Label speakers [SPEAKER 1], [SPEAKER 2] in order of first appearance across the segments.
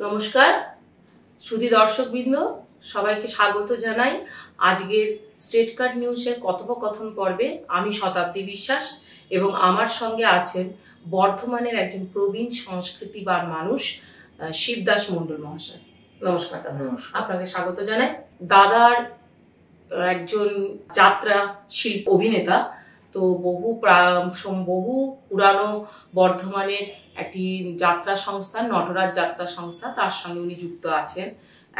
[SPEAKER 1] নমস্কার সুধী দর্শকবৃন্দ, সবাইকে স্বাগত জানাই আজকের স্টেট কার্ড নিউজের কথোপকথন পর্বে। আমি শতাব্দী বিশ্বাস এবং আমার সঙ্গে আছেন বর্ধমানের একজন প্রবীণ সংস্কৃতিবান মানুষ শিবদাস মণ্ডল মহাশয়। নমস্কার দাদা, আপনাকে স্বাগত জানাই। দাদার একজন যাত্রা শিল্প অভিনেতা, তো বহু পুরানো বর্ধমানের একটি যাত্রা সংস্থা, নটরাজ যাত্রা সংস্থা, তার সঙ্গে উনি যুক্ত আছেন,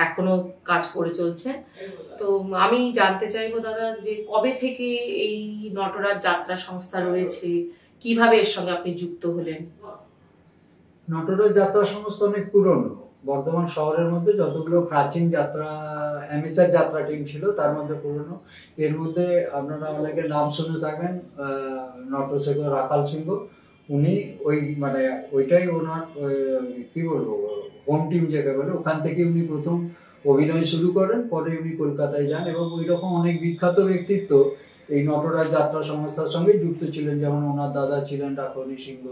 [SPEAKER 1] এখনো কাজ করে চলছেন। তো আমি জানতে চাইবো দাদা, যে কবে থেকে এই নটরাজ যাত্রা সংস্থা রয়েছে, কিভাবে এর সঙ্গে আপনি যুক্ত হলেন?
[SPEAKER 2] নটরাজ যাত্রা সংস্থা অনেক পুরনো। বর্ধমান শহরের মধ্যে যতগুলো প্রাচীন যাত্রা অ্যামেচার যাত্রা টিম ছিল তার মধ্যে পুরনো। এর মধ্যে আপনারা অনেকে নাম শুনে থাকবেন, নটশেখর রাখাল সিংহ। উনি ওইটাই ওনার কি বলবো হোম টিম যেটা বলে, ওখান থেকে উনি প্রথম অভিনয় শুরু করেন। পরে উনি কলকাতায় যান এবং ওই রকম অনেক বিখ্যাত ব্যক্তিত্ব এই নটরাজ যাত্রা সংস্থার সঙ্গে যুক্ত ছিলেন। যেমন ওনার দাদা ছিলেন রাখনি সিংহ,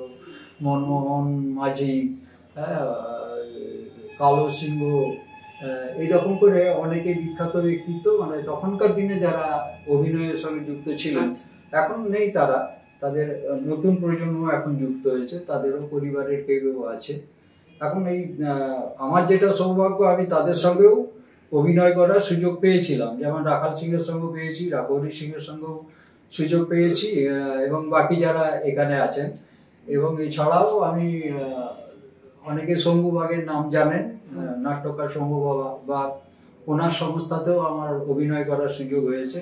[SPEAKER 2] মনমোহন মাঝি, কালো সিংহ, এইরকম করে অনেকে বিখ্যাত ব্যক্তিত্ব তখনকার দিনে যারা অভিনয়ের সঙ্গে যুক্ত ছিলেন। এখন নেই তারা, তাদের নতুন প্রজন্ম এখন যুক্ত হয়েছে, তাদেরও পরিবারের কেউ আছে। এখন এই আমার যেটা সৌভাগ্য, আমি তাদের সঙ্গেও অভিনয় করার সুযোগ পেয়েছিলাম। যেমন রাখাল সিংহের সঙ্গে পেয়েছি, রাঘবরী সিংহের সঙ্গেও সুযোগ পেয়েছি এবং বাকি যারা এখানে আছেন। এবং এছাড়াও আমি অনেকে শম্ভু বাগের নাম জানেন, নাট্যকার শম্ভু বাগ, ওনার সংস্থাতেও আমার অভিনয় করার সুযোগ হয়েছে।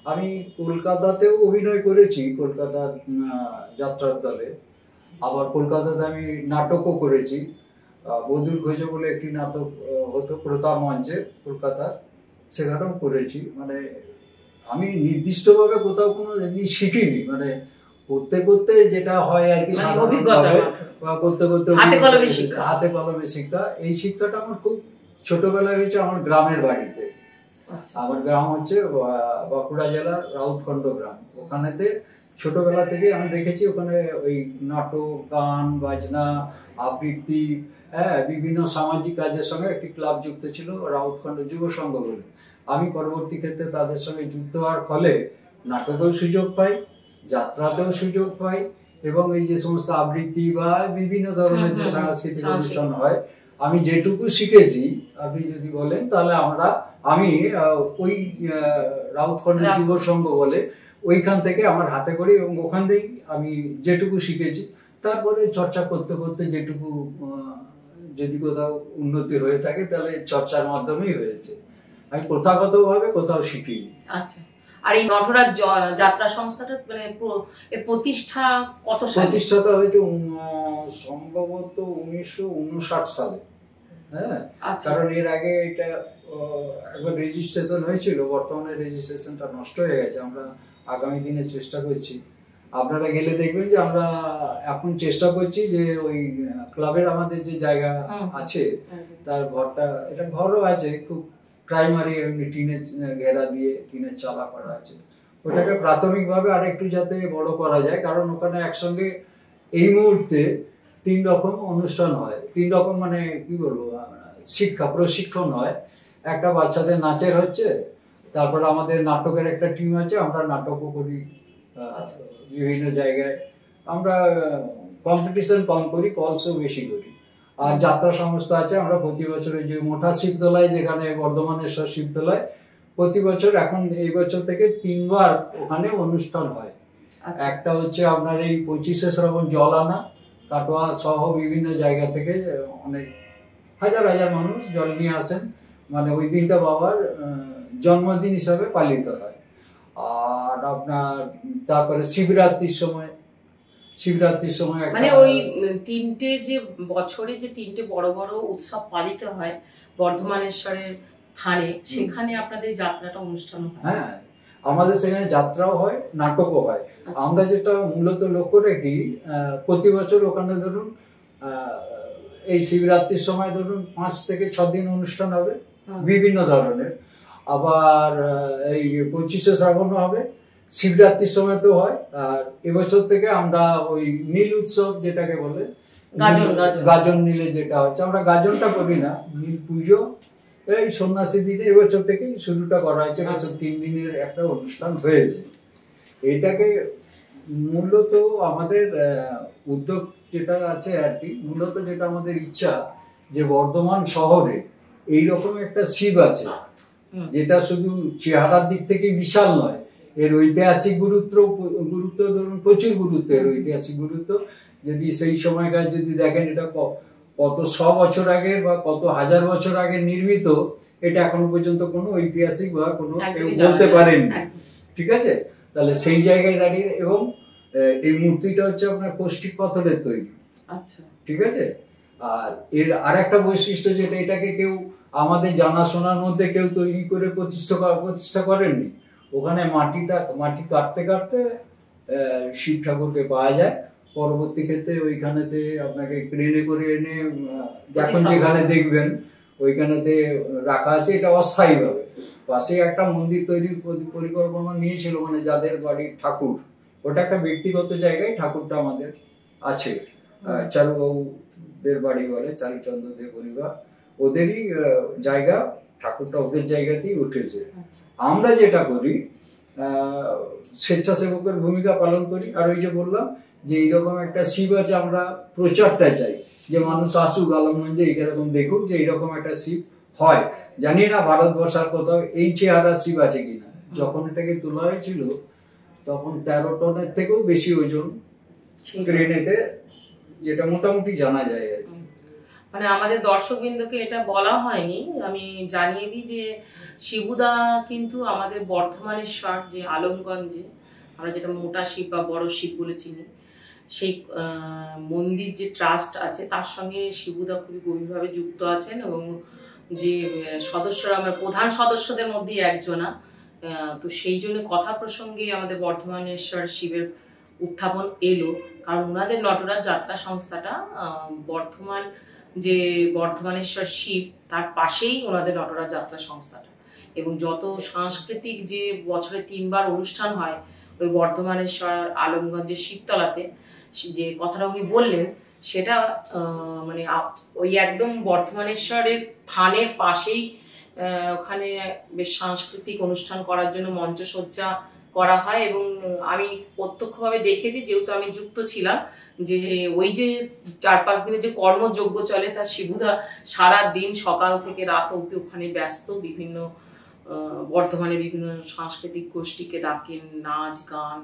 [SPEAKER 2] আমি কলকাতাতেও অভিনয় করেছি, কলকাতার যাত্রার দলে। আবার কলকাতাতে আমি নাটকও করেছি। বধুর খোঁজে বলে একটি নাটক হতো প্রতাপ মঞ্চে কলকাতার, সেখানেও করেছি। আমি নির্দিষ্টভাবে কোথাও কোনো এমনি শিখিনি, করতে করতে যেটা হয় আর কি, করতে করতে হাতে কলমে শিক্ষা। এই শিক্ষাটা আমার খুব ছোটবেলায় হয়েছে আমার গ্রামের বাড়িতে। আমার গ্রাম হচ্ছে বাঁকুড়া জেলার রাউতখন্ড গ্রাম। ওখানেতে ছোটবেলা থেকে আমি দেখেছি, ওখানে ওই নাটক, গান, বাজনা, আবৃত্তি, বিভিন্ন সামাজিক কাজের সঙ্গে একটি ক্লাব যুক্ত ছিল, রাউতখন্ড যুব সংঘ বলে। আমি পরবর্তী ক্ষেত্রে তাদের সঙ্গে যুক্ত হওয়ার ফলে নাটকেও সুযোগ পাই, যাত্রাতেও সুযোগ পাই এবং এই যে সমস্ত আবৃত্তি বা বিভিন্ন ধরনের যে সাংস্কৃতিক অনুষ্ঠান হয়, আমি যেটুকু শিখেছি আপনি যদি বলেন তাহলে আমি ওই রাউতখন্ড যুব সংঘ বলে ওইখান থেকে আমার হাতে করি এবং ওখান থেকেই আমি যেটুকু শিখেছি তারপরে চর্চা করতে করতে যেটুকু যদি কোথাও উন্নতি হয়ে থাকে তাহলে চর্চার মাধ্যমেই হয়েছে। আমি প্রথাগতভাবে কোথাও শিখিনি।
[SPEAKER 1] আচ্ছা, আর এই নটরাজ যাত্রা সংস্থাটা প্রতিষ্ঠা কত সালে?
[SPEAKER 2] প্রতিষ্ঠাতা হয়েছে সম্ভবত 1959 সালে। কারণ এর আগে এটা একবার রেজিস্ট্রেশন হয়েছিল, বর্তমানে রেজিস্ট্রেশনটা নষ্ট হয়ে গেছে। আমরা আগামী দিনে চেষ্টা করছি, আপনারা গেলে দেখবেন যে আমরা এখন চেষ্টা করছি যে ওই ক্লাবের আমাদের যে জায়গা আছে তার এটা ঘরও আছে, খুব প্রাইমারি এমনি টিনের ঘেরা দিয়ে টিনের চালা করা আছে। ওটাকে প্রাথমিকভাবে আরেকটু যাতে বড় করা যায়, কারণ ওখানে একসঙ্গে এই মুহূর্তে 3 রকম অনুষ্ঠান হয়। 3 রকম কি বলবো, প্রশিক্ষণ হয়। একটা বাচ্চাদের নাচের হচ্ছে, তারপর আমাদের নাটকের একটা টিম আছে, আমরা নাটকও করি বিভিন্ন জায়গায়। আমরা কম্পিটিশন কম করি, কলসও বেশি করি। আর যাত্রা সংস্থা আছে, আমরা প্রতি বছর যে মোটা শিবতলায়, যেখানে বর্ধমানেশ্বর শিবতলায় প্রতি বছর, এখন এই বছর থেকে 3 বার ওখানে অনুষ্ঠান হয়। একটা হচ্ছে আপনার এই 25শে শ্রাবণ জল আনা, কাটোয়া সহ বিভিন্ন জায়গা থেকে অনেক হাজার হাজার মানুষ জল নিয়ে আসেন। ওই দিনটা বাবার জন্মদিন হিসাবে পালিত হয়। আর আপনার তারপরে শিবরাত্রির সময়
[SPEAKER 1] ওই 3টে যে বছরে যে 3টে বড় বড় উৎসব পালিত হয় বর্ধমানেশ্বরের স্থানে, সেখানে আপনাদের যাত্রাটা অনুষ্ঠান হয়।
[SPEAKER 2] হ্যাঁ, আমাদের সেখানে যাত্রাও হয়, নাটকও হয়। আমরা যেটা মূলত লক্ষ্য রাখি, প্রতি বছর ওখানে ধরুন এই শিবরাত্রির সময় ধরুন 5 থেকে 6 দিন অনুষ্ঠান হবে বিভিন্ন ধরনের। আবার এই 25শে শ্রাবণও হবে, শিবরাত্রির সময় তো হয়। আর এবছর থেকে আমরা ওই নীল উৎসব যেটাকে বলে গাজন নীলে যেটা হচ্ছে, আমরা গাজনটা করি না, নীল পুজো এই সন্ন্যাসী দিনে এবছর থেকেই শুরুটা করা হয়েছে। এবছর 3 দিনের একটা অনুষ্ঠান হয়েছে। এটাকে মূলত আমাদের উদ্যোগ যেটা আছে আর কি, মূলত যেটা আমাদের ইচ্ছা যে বর্ধমান শহরে এইরকম একটা শিব আছে যেটা শুধু চেহারার দিক থেকে বিশাল নয়, এর ঐতিহাসিক গুরুত্ব ধরুন প্রচুর গুরুত্ব, এর ঐতিহাসিক গুরুত্ব যদি সেই সময়কার যদি দেখেন এটা কত 100 বছর আগে বা কত হাজার বছর আগে নির্মিত, এটা এখনো পর্যন্ত কোনো ঐতিহাসিক বা কোনো কেউ বলতে পারেননি। ঠিক আছে, তাহলে সেই জায়গায় দাঁড়িয়ে, এবং এই মূর্তিটা হচ্ছে আপনার কৌষ্টিক পাথরের তৈরি। আচ্ছা, ঠিক আছে। আর এর আর একটা বৈশিষ্ট্য যেটা, এটাকে কেউ আমাদের জানাশোনার মধ্যে কেউ তৈরি করে প্রতিষ্ঠা করেননি। ওখানে মাটি কাটতে কাটতে শিব ঠাকুরকে পাওয়া যায়। পরবর্তী ক্ষেত্রে ওইখানেতে আপনাকে ক্রেনে করে এনে এখন যেখানে দেখবেন ওইখানেতে রাখা আছে। এটা অস্থায়ীভাবে পাশে একটা মন্দির তৈরির পরিকল্পনা নিয়েছিল, মানে যাদের বাড়ির ঠাকুর, ওটা একটা ব্যক্তিগত জায়গায় ঠাকুরটা আমাদের আছে। চারুবাবুদের বাড়ি বলে, চারুচন্দ্রদের পরিবার, ওদেরই জায়গা, ঠাকুরটা ওদের জায়গাতেই উঠেছে। আমরা যেটা করি স্বেচ্ছাসেবকের ভূমিকা পালন করি। আর ওই যে বললাম যে এইরকম একটা শিব আছে, আমরা প্রচারটা চাই যে মানুষ আসুক আলমগঞ্জে এইরকম দেখুক যে এইরকম একটা শিব হয়। জানি না ভারতবর্ষের কোথাও এই চেহারা শিব আছে কিনা। যখন এটাকে তোলা হয়েছিল তখন 13 টনের থেকেও বেশি ওজন ক্রেনেতে, যেটা মোটামুটি জানা যায় আর কি।
[SPEAKER 1] মানে আমাদের দর্শকবৃন্দকে এটা বলা হয়নি, আমি জানিয়ে দিই যে শিবুদা কিন্তু আমাদের বর্ধমানেশ্বর যে আলমগঞ্জে আমরা যেটা মোটা শিব বা বড় শিব বলে চিনি, সেই মন্দির যে ট্রাস্ট আছে তার সঙ্গে শিবুদা খুবই গভীরভাবে যুক্ত আছেন, এবং যে সদস্যরা আমার প্রধান সদস্যদের মধ্যে একজনা। তো সেই জন্য কথা প্রসঙ্গে আমাদের বর্ধমানেশ্বর শিবের উত্থাপন এলো, কারণ ওনাদের নটরাজ যাত্রা সংস্থাটা বর্ধমানেশ্বর শিব তার পাশেই ওনাদের নটরাজ যাত্রা সংস্থাটা, এবং যত সাংস্কৃতিক যে বছরে 3 বার অনুষ্ঠান হয় ওই বর্ধমানেশ্বর আলমগঞ্জের শিবতলাতে, যে কথাটা উনি বললেন সেটা মানে ওই একদম বর্ধমানেশ্বরের থানের পাশেই ওখানে বেশ সাংস্কৃতিক অনুষ্ঠান করার জন্য মঞ্চসজ্জা করা হয়। এবং আমি প্রত্যক্ষভাবে দেখেছি, যেহেতু আমি যুক্ত ছিলাম, যে ওই যে 4-5 দিনের যে কর্মযজ্ঞ চলে তার শিবুদা সারা দিন সকাল থেকে রাত অবধি ওখানে ব্যস্ত, বিভিন্ন বর্ধমানে বিভিন্ন সাংস্কৃতিক গোষ্ঠীকে ডাকেন, নাচ গান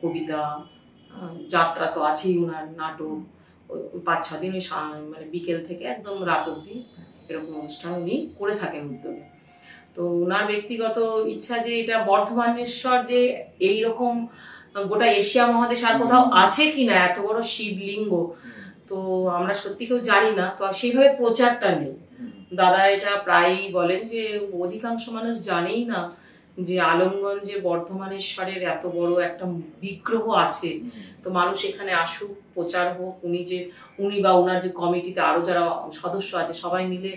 [SPEAKER 1] কবিতা, যাত্রা তো আছেই, ওনার নাটক, 5-6 দিন ওই মানে বিকেল থেকে একদম রাত অবধি এরকম অনুষ্ঠান উনি করে থাকেন উদ্যোগে। তো ওনার ব্যক্তিগত ইচ্ছা যে এটা বর্ধমানেশ্বর যে এইরকম গোটা এশিয়া মহাদেশ আর কোথাও আছে কিনা এত বড় শিবলিঙ্গ, তো আমরা সত্যি কেউ জানি না, তো সেইভাবে প্রচারটা নেই। দাদা এটা প্রায়ই বলেন যে অধিকাংশ মানুষ জানেই না যে আলমগঞ্জে বর্ধমানেশ্বরের এত বড় একটা বিগ্রহ আছে, তো মানুষ এখানে আসুক, প্রচার হোক। উনি বা ওনার যে কমিটিতে আরো যারা সদস্য আছে সবাই মিলে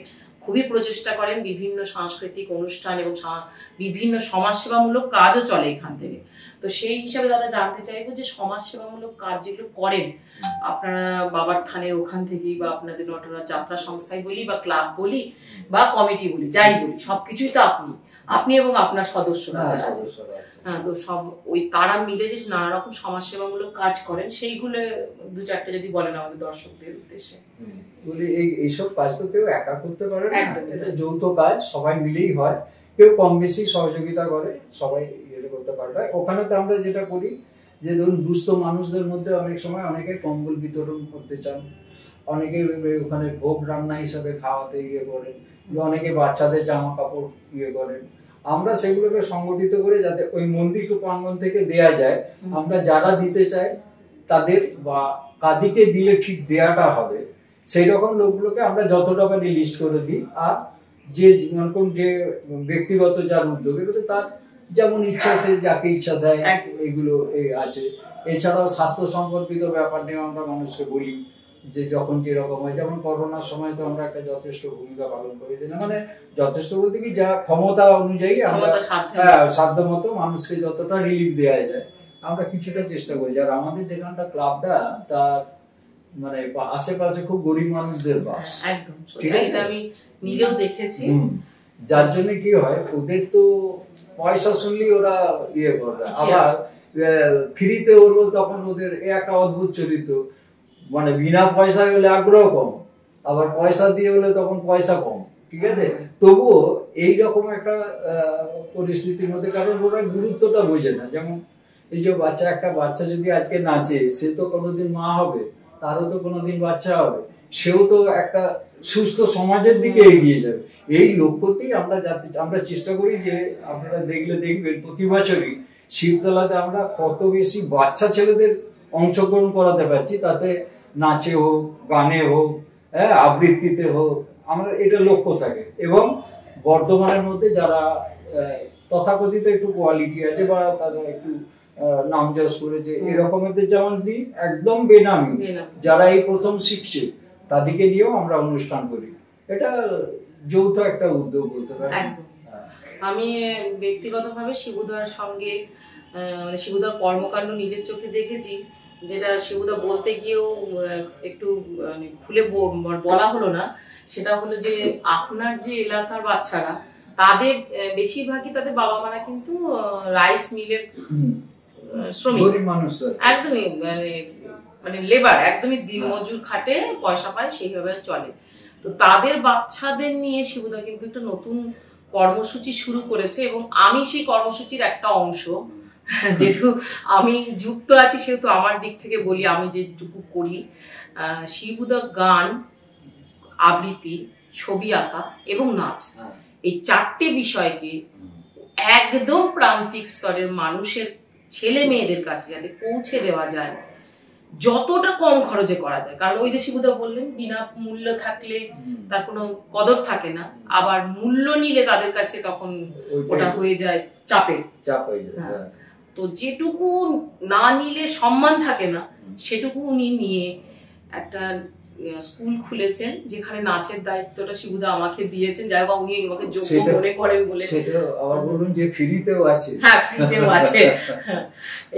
[SPEAKER 1] খুবই প্রচেষ্টা করেন, বিভিন্ন সাংস্কৃতিক অনুষ্ঠান এবং বিভিন্ন সমাজসেবামূলক কাজও চলে এখান থেকে। তো সেই হিসাবে দাদা জানতে চাইবো যে সমাজসেবামূলক কাজ যেগুলো করেন আপনারা বাবার থানের ওখান থেকেই, বা আপনাদের নটরাজ যাত্রা সংস্থায় বলি বা ক্লাব বলি বা কমিটি বলি, যাই বলি, সবকিছুই তো আপনি এবং আপনার সদস্যরা। হ্যাঁ, তো সব ওই তারা মিলে যে নানা রকম সমাজসেবামূলক কাজ করেন সেইগুলো 2-4টা যদি বলেন আমাদের দর্শকদের উদ্দেশ্যে।
[SPEAKER 2] বলি এইসব কাজ তো কেউ একা করতে পারে না, এটা যৌথ কাজ, সবাই মিলেই হয়। কেউ কম বেশি সহযোগিতা করে, সবাই ইয়ে করতে পারবে। ওখানে তো আমরা যেটা করি যে ধরুন দুস্থ মানুষদের মধ্যে অনেক সময় অনেকে কম্বল বিতরণ করতে চান, অনেকে ওখানে ভোগ রান্না হিসাবে খাওয়াতে ইয়ে করেন, অনেকে বাচ্চাদের জামা কাপড় ইয়ে করেন। আমরা সেগুলোকে সংগঠিত করে যাতে ওই মন্দির প্রাঙ্গণ থেকে দেয়া যায়, আমরা যারা দিতে চাই তাদের বা কাদিকে দিলে ঠিক দেয়াটা হবে সেই রকম লোকগুলোকে আমরা যতটা পারি লিস্ট করে দিই। আর যে ব্যক্তিগত যার উদ্যোগ, এগুলো তার যেমন ইচ্ছা সে যাকে ইচ্ছা দেয়, এইগুলো আছে। এছাড়াও স্বাস্থ্য সম্পর্কিত ব্যাপার নিয়ে আমরা মানুষকে বলি যে যখন যেরকম হয়, যেমন করোনার সময় তো আমরা একটা যথেষ্ট ভূমিকা পালন করেছি, না মানে যথেষ্ট বলতে কি যা ক্ষমতা অনুযায়ী আমরা সাধ্য মতো মানুষকে যতটা রিলিফ দেওয়া যায় আমরা কিছুটা চেষ্টা করি। আর আমাদের যেখানটা ক্লাবটা তার মানে আশেপাশে খুব গরিব মানুষদের বাস,
[SPEAKER 1] একদম ঠিক আছে, আমি নিজেও দেখেছি।
[SPEAKER 2] যার জন্য কি হয় ওদের তো পয়সা শুনলেই ওরা ইয়ে করবে, আবার ফ্রিতে হলো তখন ওদের একটা অদ্ভুত চরিত্র, মানে বিনা পয়সায় হলে আগ্রহ কম, আবার পয়সা দিয়ে হলে তখন পয়সা কম, ঠিক আছে। তবুও এইরকম একটা পরিস্থিতির মধ্যে, কারণ ওরা গুরুত্বটা বোঝে না। যেমন এই যে একটা বাচ্চা যদি আজকে নাচে, সে তো কোনোদিন মা হবে, তারও তো কোনোদিন বাচ্চা হবে, সেও তো একটা সুস্থ সমাজের দিকে এগিয়ে যাবে। এই লক্ষ্যতেই আমরা চেষ্টা করি যে আপনারা দেখবেন প্রতি বছরই শিবতলাতে আমরা কত বেশি বাচ্চা ছেলেদের অংশগ্রহণ করাতে পারছি, তাতে নাচে হোক, গানে হোক, হ্যাঁ আবৃত্তিতে হোক, আমরা এটা লক্ষ্য থাকে। এবং বর্ধমানের মধ্যে যারা তথাকথিত একটু কোয়ালিটি আছে বা তারা একটু নামযশ করেছে এরকমের যেমন একদম বেনামি যারা এই প্রথম শিখছে তাদেরকে নিয়েও আমরা অনুষ্ঠান করি। এটা যৌথ একটা উদ্যোগ বলতে পারি।
[SPEAKER 1] আমি ব্যক্তিগতভাবে শিবুদার সঙ্গে মানে শিবুদার কর্মকাণ্ড নিজের চোখে দেখেছি, যেটা শিবুদা বলতে গিয়েও একটু খুলে বলা হলো না। সেটা হলো যে আপনার যে এলাকার বাচ্চারা, তাদের বেশিরভাগই তাদের বাবা মারা কিন্তু রাইস মিলের শ্রমিক, একদমই মানে লেবার, একদমই দিনমজুর খাটে পয়সা পায়, সেইভাবে চলে। তো তাদের বাচ্চাদের নিয়ে শিবুদা কিন্তু একটা নতুন কর্মসূচি শুরু করেছে, এবং আমি সেই কর্মসূচির একটা অংশ। যেহেতু আমি যুক্ত আছি সেহেতু আমার দিক থেকে বলি, আমি যেটুকু করি, শিবুদা গান, আবৃত্তি, ছবি আঁকা এবং নাচ, এই চারটে বিষয়কে একদম প্রান্তিক স্তরের মানুষের ছেলে মেয়েদের কাছে যাতে পৌঁছে দেওয়া যায়, যতটা কম খরচে করা যায়। কারণ ওই যে শিবুদা বললেন, বিনা মূল্য থাকলে তার কোনো কদর থাকে না, আবার মূল্য নিলে তাদের কাছে তখন ওটা হয়ে যায় চাপ হয়ে যায়। তো যেটুকু না নিলে সম্মান থাকে না, সেটুকু উনি নিয়ে একটা স্কুল খুলেছেন, যেখানে নাচের দায়িত্বটা শিবুদা আমাকে দিয়েছেন। যাই হোক, উনি আমাকে যোগ্য মনে করেন বলে
[SPEAKER 2] সেটা আবার বলুন যে ফ্রিতেও আছে।
[SPEAKER 1] হ্যাঁ, ফ্রিতেও আছে।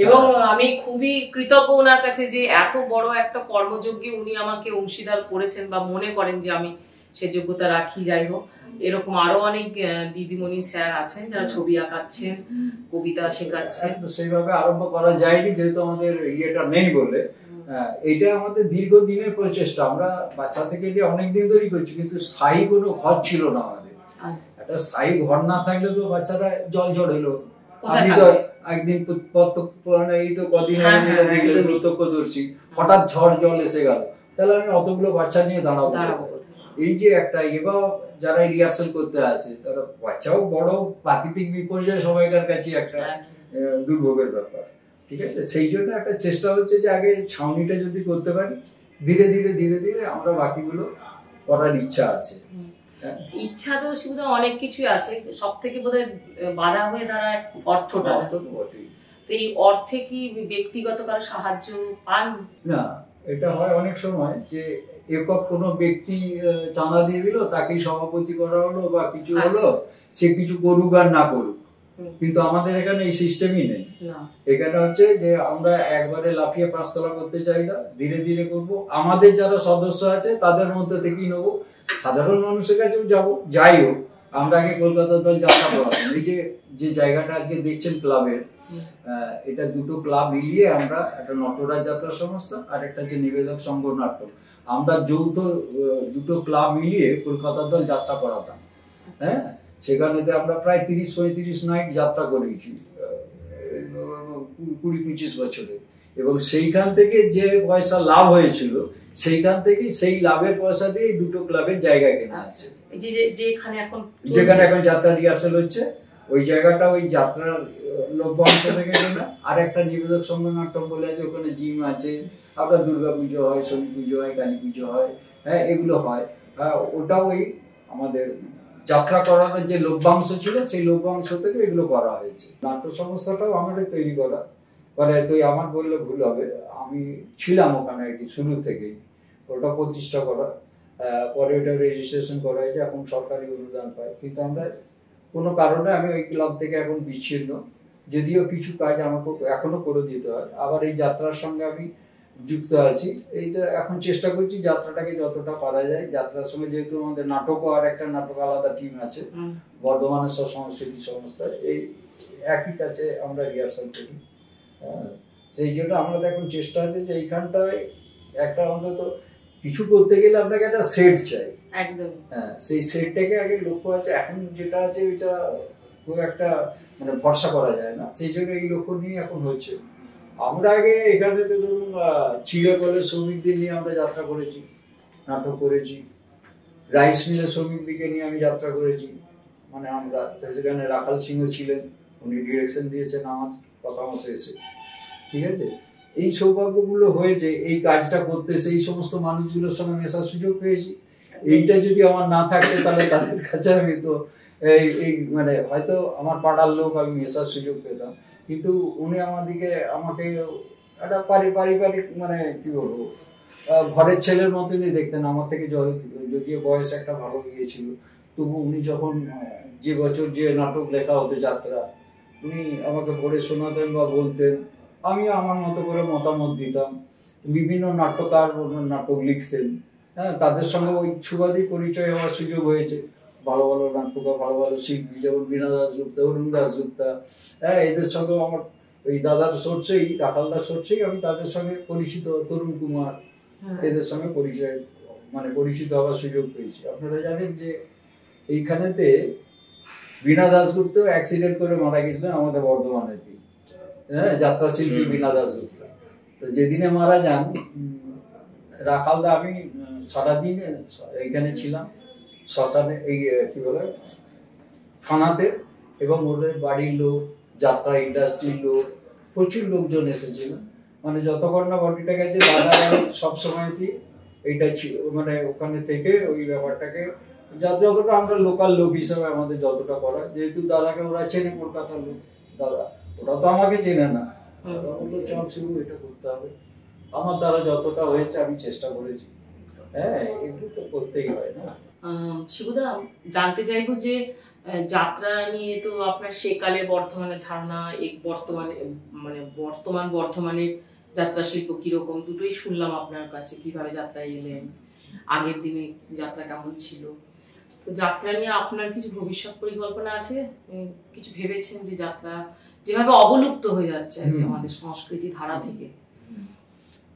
[SPEAKER 1] এবং আমি খুবই কৃতজ্ঞ ওনার কাছে যে এত বড় একটা কর্মযজ্ঞে উনি আমাকে অংশীদার করেছেন বা মনে করেন যে আমি সে যোগ্যতা রাখি। যাই হোক, এরকম আরো অনেক দিদিমণি স্যার আছেন যারা ছবি আঁকাচ্ছেন, কবিতা শেখাচ্ছেন।
[SPEAKER 2] সেইভাবে আরম্ভ করা যায়নি যেহেতু আমাদের ইয়েটা নেই বলে। এটা আমাদের দীর্ঘদিনের প্রচেষ্টা। আমরা বাচ্চা থেকে যে অনেকদিন ধরেই করছি, কিন্তু স্থায়ী কোনো ঘর ছিল না আমাদের। একটা স্থায়ী ঘর না থাকলে তো বাচ্চারা জল এলো, আপনি তো একদিন এই তো কদিন দেখলেন প্রত্যক্ষদর্শী, হঠাৎ ঝড় জল এসে গেল, তাহলে আমি অতগুলো বাচ্চা নিয়ে দাঁড়াবো। এই যে একটা এবার যারা রিহার্সাল করতে আসে, তারা বাচ্চাও বড়, প্রাকৃতিক বিপর্যয় সবাইকার কাছে একটা দুর্ভোগের ব্যাপার, ঠিক আছে। সেই জন্য একটা চেষ্টা হচ্ছে যে আগে ছাউনিটা যদি করতে পারি, ধীরে ধীরে আমরা বাকিগুলো করার ইচ্ছা আছে।
[SPEAKER 1] ইচ্ছা তো শিবুদা অনেক কিছুই আছে, সব থেকে বোধহয় বাধা হয়ে দাঁড়ায় অর্থটা। তো এই অর্থে কি ব্যক্তিগত কারো সাহায্য পান?
[SPEAKER 2] না, এটা হয় অনেক সময় যে একক কোনো ব্যক্তি চাঁদা দিয়ে দিল, তাকেই সভাপতি করা হলো বা কিছু হলো, সে কিছু করুক আর না করুক। কিন্তু আমাদের এখানে এই সিস্টেমই নেই। এখানে হচ্ছে যে আমরা একবারে লাফিয়ে 5 তলা করতে চাই না, ধীরে ধীরে করব। আমাদের যারা সদস্য আছে তাদের মধ্যে থেকেই নেবো, সাধারণ মানুষের কাছেও যাবো। যাই হোক, আমরা আগে কলকাতা দল যাত্রা করাতাম। এই যে জায়গাটা আজকে দেখছেন ক্লাবের, এটা দুটো ক্লাব মিলিয়ে আমরা একটা নটরাজ যাত্রা সংস্থা আর একটা যে নিবেদক সংঘ নাটক, আমরা যৌথ দুটো ক্লাব মিলিয়ে কলকাতা দল যাত্রা করাতাম। হ্যাঁ, সেখানে আমরা প্রায় 30-35 নাইট যাত্রা করেছি 20-25 বছরে। এবং সেইখান থেকে যে পয়সা লাভ হয়েছিল, সেইখান থেকে সেই লাভের পয়সা দিয়ে দুটো ক্লাবের জায়গা কেনা আছে। যেখানে এখন যাত্রা রিহার্সাল হচ্ছে, ওই জায়গাটা ওই যাত্রার লভ্যাংশ থেকে কেনা। আর একটা নিবেদক সংঘ নাটক বলে আছে, ওখানে জিম আছে, আপনার দুর্গা পুজো হয়, শনি পুজো হয়, কালী পুজো হয়, হ্যাঁ এগুলো হয়। ওটাও ওই আমাদের যাত্রা করানোর যে লভ্যাংশ ছিল, সেই লভ্যাংশ থেকে এগুলো করা হয়েছে। নাট্য সংস্থাটাও আমাদের তৈরি করা, মানে তুই আমার বললে ভুল হবে, আমি ছিলাম ওখানে আর কি শুরু থেকেই। ওটা প্রতিষ্ঠা করা, পরে ওটা রেজিস্ট্রেশন করা হয়েছে, এখন সরকারি অনুদান পায়। কিন্তু আমরা কোনো কারণে আমি ওই ক্লাব থেকে এখন বিচ্ছিন্ন, যদিও কিছু কাজ আমাকে এখনো করে দিতে হয়। আবার এই যাত্রার সঙ্গে আমি যুক্ত আছি। এইটা এখন চেষ্টা করছি যাত্রাটাকে যতটা পারা যায়, যাত্রার সঙ্গে যেহেতু আমাদের নাটকও আর একটা নাটক আলাদা টিম আছে বর্ধমানের সংস্কৃতি সংস্থায়, এই একই কাছে আমরা রিহার্সাল করি। সেই জন্য আমাদের এখন চেষ্টা আছে যে এইখানটায় একটা অন্তত কিছু করতে গেলে আপনাকে একটা সেট চাই।
[SPEAKER 1] একদম।
[SPEAKER 2] হ্যাঁ, সেই সেটটাকে আগে লক্ষ্য আছে। এখন যেটা আছে ওইটা খুব একটা মানে ভরসা করা যায় না, সেই জন্য এই লক্ষ্য নিয়ে এখন হচ্ছে। আমরা আগে এখানে তো ধরুন চিড়িয়াকলের শ্রমিকদের নিয়ে আমরা যাত্রা করেছি, নাটক করেছি। রাইস মিলের শ্রমিকদিকে নিয়ে আমি যাত্রা করেছি। মানে আমরা সেখানে রাখাল সিংহ ছিলেন, উনি ডিরেকশন দিয়েছেন আমার কথা মতো এসে। ঠিক আছে, এই সৌভাগ্যগুলো হয়েছে এই কাজটা করতে, সেই সমস্ত মানুষগুলোর সঙ্গে মেশার সুযোগ পেয়েছি। এইটা যদি আমার না থাকতো তাহলে তাদের কাছে আমি তো এই মানে হয়তো আমার পাড়ার লোক আমি মেশার সুযোগ পেতাম, কিন্তু উনি আমাকে একটা পারিবারিক মানে কি বলবো ঘরের ছেলের মতনই দেখতেন। আমার থেকে যদিও বয়স একটা ভালো গিয়েছিল, তবু উনি যখন যে বছর যে নাটক লেখা হতো যাত্রা, উনি আমাকে পড়ে শোনাতেন বা বলতেন, আমি আমার মতো করে মতামত দিতাম। বিভিন্ন নাট্যকার নাটক লিখতেন, হ্যাঁ, তাদের সঙ্গে ওই সুবাদী পরিচয় হওয়ার সুযোগ হয়েছে। ভালো ভালো নাট্যকার, ভালো ভালো শিল্পী, যেমন বীণা দাশগুপ্তা, অরুণ দাশগুপ্তা, হ্যাঁ, এদের সঙ্গে আমার ওই দাদার সোর্সেই, রাখালদার সোর্সেই আমি তাদের সঙ্গে পরিচিত, তরুণ কুমার, এদের সঙ্গে পরিচিত হওয়ার সুযোগ পেয়েছি। আপনারা জানেন যে এইখানেতে বীণা দাশগুপ্ত অ্যাক্সিডেন্ট করে মারা গেছিলেন আমাদের বর্ধমানেতে, হ্যাঁ, যাত্রা শিল্পী বীণা দাশগুপ্ত। তো যেদিনে মারা যান রাখালদা, আমি সারাদিন এইখানে ছিলাম শ্মশানে, এই কি বলে থানাতে, এবং ওদের বাড়ির লোক, যাত্রা ইন্ডাস্ট্রির লোক, প্রচুর লোকজন এসেছিলেন। মানে যতক্ষণ না বডিটা গেছে, দাদা সবসময়ই এইটা মানে ওখানে থেকে ওই ব্যাপারটাকে যতটা আমরা লোকাল লোক হিসাবে আমাদের যতটা করা, যেহেতু দাদাকে ওরা চেনে, কলকাতার লোক দাদা, ওরা তো আমাকে চেনে না, বললো চল শিবু এটা করতে হবে। আমার দ্বারা যতটা হয়েছে আমি চেষ্টা করেছি। হ্যাঁ, এগুলো তো করতেই হয় না।
[SPEAKER 1] শিবুদা, জানতে চাইবো যে যাত্রা নিয়ে তো আপনার সেকালের বর্তমানের ধারণা, এই বর্তমান বর্ধমানের যাত্রা শিল্প কিরকম, দুটোই শুনলাম আপনার কাছে। কিভাবে যাত্রায় এলেন, আগের দিনে যাত্রা কেমন ছিল, তো যাত্রা নিয়ে আপনার কিছু ভবিষ্যৎ পরিকল্পনা আছে? কিছু ভেবেছেন যে যাত্রা যেভাবে অবলুপ্ত হয়ে যাচ্ছে আমাদের সংস্কৃতি ধারা থেকে?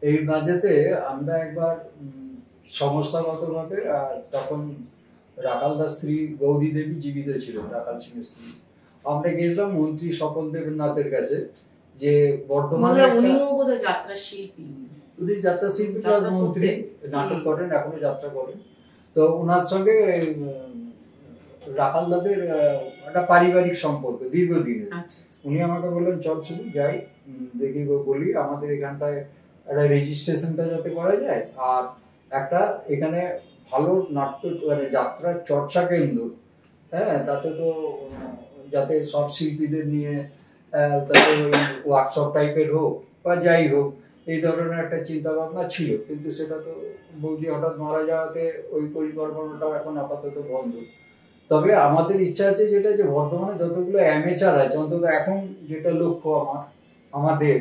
[SPEAKER 2] এই মাঝেতে আমরা একবার সংস্থাগতভাবে, আর তখন রাখালদার স্ত্রী গৌরী দেবী জীবিত ছিল, রাখাল সিংহের স্ত্রী, আমরা গেছিলাম মন্ত্রী স্বপন দেবনাথের কাছে, যে বর্তমানে
[SPEAKER 1] যাত্রা শিল্পী,
[SPEAKER 2] উনি যাত্রা শিল্পী প্লাস মন্ত্রী, নাটক করেন, এখনো যাত্রা করেন। তো ওনার সঙ্গে রাখালদাদের একটা পারিবারিক সম্পর্ক দীর্ঘদিনের। উনি আমাকে বললেন চল শুধু যাই, দেখি বলি আমাদের এখানটায় একটা রেজিস্ট্রেশনটা যাতে করা যায়, আর একটা এখানে ভালো নাট্য মানে যাত্রার চর্চা কেন্দ্র, হ্যাঁ, তাতে তো যাতে সব শিল্পীদের নিয়ে তাতে ওই ওয়ার্কশপ টাইপের হোক বা যাই হোক, এই ধরনের একটা চিন্তা ভাবনা ছিল। কিন্তু সেটা তো বৌদি হঠাৎ মারা যাওয়াতে ওই পরিকল্পনাটাও এখন আপাতত বন্ধ। তবে আমাদের ইচ্ছা আছে যেটা, যে বর্তমানে যতগুলো অ্যামেচার আছে, অন্তত এখন যেটা লক্ষ্য আমাদের,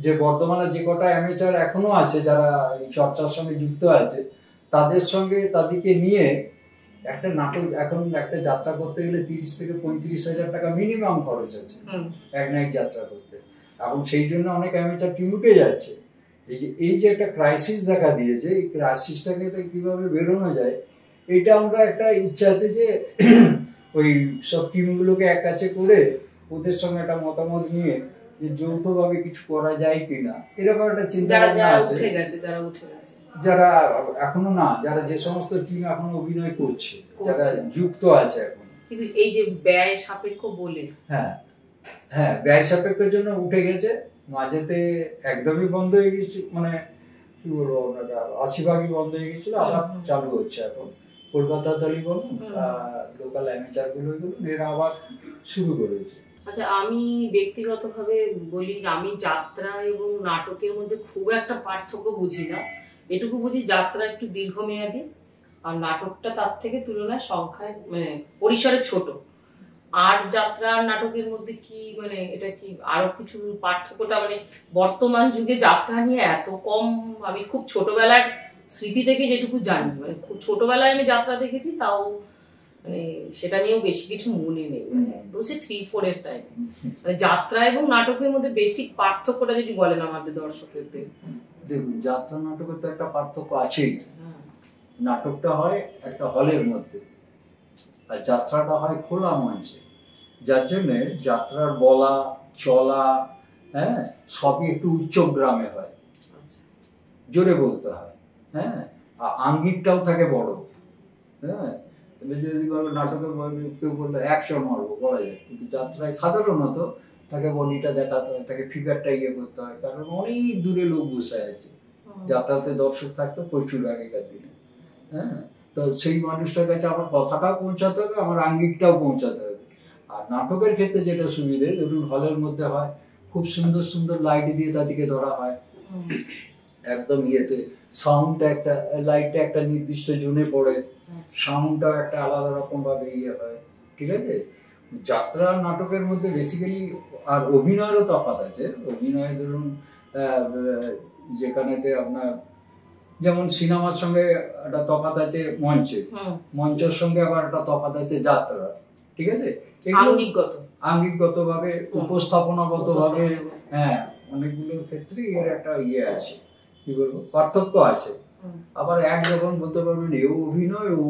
[SPEAKER 2] যে বর্তমানে যে কটা অ্যামেচার এখনো আছে যারা এই চর্চার সঙ্গে যুক্ত আছে, তাদেরকে নিয়ে একটা নাটক, এখন একটা যাত্রা করতে গেলে 30 থেকে 35,000 টাকা মিনিমাম খরচ আছে এক না এক যাত্রা করতে। এখন সেই জন্য অনেক অ্যামেচার টিম উঠে যাচ্ছে। এই যে একটা ক্রাইসিস দেখা দিয়েছে, এই ক্রাইসিসটাকে কিভাবে বেরোনো যায়, এটা আমরা একটা ইচ্ছা আছে যে ওই সব টিমগুলোকে এক কাছে করে ওদের সঙ্গে একটা মতামত নিয়ে যে যৌথভাবে কিছু করা যায় কিনা, এরকম একটা চিন্তা আছে। যারা এখনো না, যারা যে সমস্ত টিম এখনো অভিনয় করছে, যারা যুক্ত আছে এখন,
[SPEAKER 1] কিন্তু এই যে ব্যয় সাপেক্ষ বলে,
[SPEAKER 2] হ্যাঁ ব্যয় সাপেক্ষের জন্য উঠে গেছে। মাঝেতে একদমই বন্ধ হয়ে গেছে, মানে কি বলবো আপনাকে, 80% বন্ধ হয়ে গেছিল, আবার চালু হচ্ছে এখন। কলকাতা দলই বলুন, লোকাল অ্যামেচার গুলো এরা আবার শুরু করেছে।
[SPEAKER 1] আচ্ছা, আমি ব্যক্তিগতভাবে বলি যে আমি যাত্রা এবং নাটকের মধ্যে খুব একটা পার্থক্য বুঝি না, এটুকু বুঝি যাত্রা একটু দীর্ঘমেয়াদী, আর নাটকটা তার থেকে তুলনায় সংখ্যায় মানে পরিসরে ছোট। আর যাত্রা আর নাটকের মধ্যে কি মানে এটা কি আরো কিছু পার্থক্যটা মানে বর্তমান যুগে যাত্রা নিয়ে এত কম, আমি খুব ছোটবেলার স্মৃতি থেকে যেটুকু জানি, মানে খুব ছোটবেলায় আমি যাত্রা দেখেছি, তাও মানে সেটা নিয়েও বেশি কিছু মনে নেই, মানে তো সে 3-4 এর টাইমে। মানে যাত্রা এবং নাটকের মধ্যে বেসিক পার্থক্যটা যদি বলেন আমাদের দর্শকদের।
[SPEAKER 2] দেখুন, যাত্রা নাটকের তো একটা পার্থক্য আছেই। নাটকটা হয় একটা হলের মধ্যে, আর যাত্রাটা হয় খোলা মঞ্চে, যার জন্যে যাত্রার বলা চলা হ্যাঁ সবই একটু উচ্চ গ্রামে হয়, জোরে বলতে হয়, হ্যাঁ, আর আঙ্গিকটাও থাকে বড়। হ্যাঁ, যদি নাটকে কেউ বললো অ্যাকশন মারবো বলা যায়, কিন্তু যাত্রায় সাধারণত তাকে বডিটা দেখাতে হয়, তাকে ফিগারটা ইয়ে করতে হয়, কারণ অনেক দূরে লোক বসে আছে। যাত্রাতে দর্শক থাকতো প্রচুর আগেকার দিনে। হ্যাঁ, তো সেই মানুষটার কাছে আমার কথাটাও পৌঁছাতে হবে, আমার আঙ্গিকটাও পৌঁছাতে হবে। আর নাটকের ক্ষেত্রে যেটা সুবিধে, ধরুন হলের মধ্যে হয়, খুব সুন্দর সুন্দর লাইট দিয়ে তাদেরকে ধরা হয়, একদম ইয়েতে সাউন্ডটা একটা লাইটটা একটা নির্দিষ্ট জোনে পড়ে, সাউন্ডটাও একটা আলাদা রকম ভাবে ইয়ে হয়, ঠিক আছে। যাত্রা নাটকের মধ্যে বেসিক্যালি আর অভিনয়েরও তফাৎ আছে। অভিনয় ধরুন যেখানেতে আপনার যেমন সিনেমার সঙ্গে একটা তফাৎ আছে মঞ্চে, মঞ্চের সঙ্গে আবার একটা তফাৎ আছে যাত্রা, ঠিক আছে। আঙ্গিকগত ভাবে, উপস্থাপনাগত ভাবে, হ্যাঁ, অনেকগুলো ক্ষেত্রে এর একটা ইয়ে আছে, কি বলবো, পার্থক্য আছে। আবার এক যখন বলতে পারবেন এও অভিনয় ও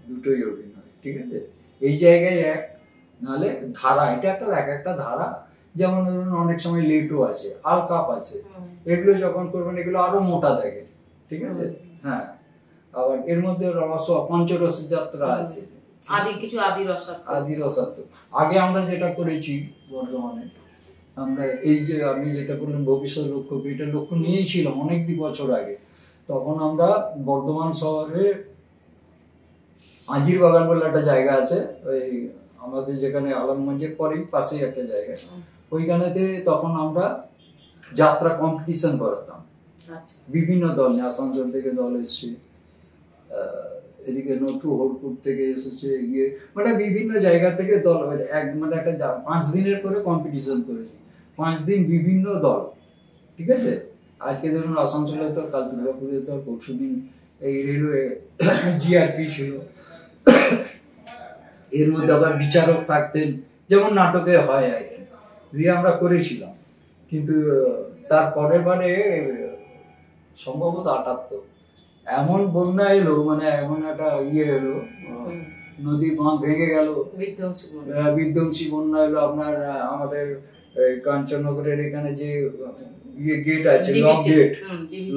[SPEAKER 2] দুটোই অভিনয়, ঠিক আছে। এই জায়গায় এক, নাহলে ধারা, এটা একটা এক একটা ধারা। যেমন ধরুন অনেক সময় লেটও আছে, আলকাপ আছে, এগুলো যখন করবেন এগুলো আরো মোটা দেখে, ঠিক আছে। হ্যাঁ, আবার এর মধ্যে পঞ্চরসের যাত্রা আছে, আদি রসাত্ম। আগে আমরা যেটা করেছি বর্তমানে, আমরা এই যে আপনি যেটা বললেন ভবিষ্যৎ লক্ষ্য, এটা লক্ষ্য নিয়েছিলাম অনেক বছর আগে। তখন আমরা বর্ধমান শহরে আজির বাগান বলে একটা জায়গা আছে, ওই আমাদের যেখানে আলমগঞ্জের পরেই পাশেই একটা জায়গা, ওইখানেতে তখন আমরা যাত্রা কম্পিটিশন করাতাম। বিভিন্ন দল, আসানসোল থেকে দল এসছে, এদিকে নথু হরপুর থেকে এসেছে, ইয়ে মানে বিভিন্ন জায়গা থেকে দল, মানে একটা 5 দিনের করে কম্পিটিশন করেছি, 5 দিন বিভিন্ন দল, ঠিক আছে। আজকে ধরুন আসানসোলের দল, কাল দুর্গাপুরের দল, পরশু দিন এই রেলওয়ে জিআরপি ছিল। এর মধ্যে আবার বিচারক থাকতেন, যেমন নাটকে হয় আর কি, দিয়ে আমরা করেছিলাম। কিন্তু তার পরের বারে সম্ভবত 78 এমন বন্যা এলো, মানে এমন একটা ইয়ে এলো, নদী বাঁধ ভেঙে গেল, বিধ্বংসী বন্যা এলো। আপনার আমাদের কাঞ্চননগরের এখানে যে ইয়ে গেট আছে,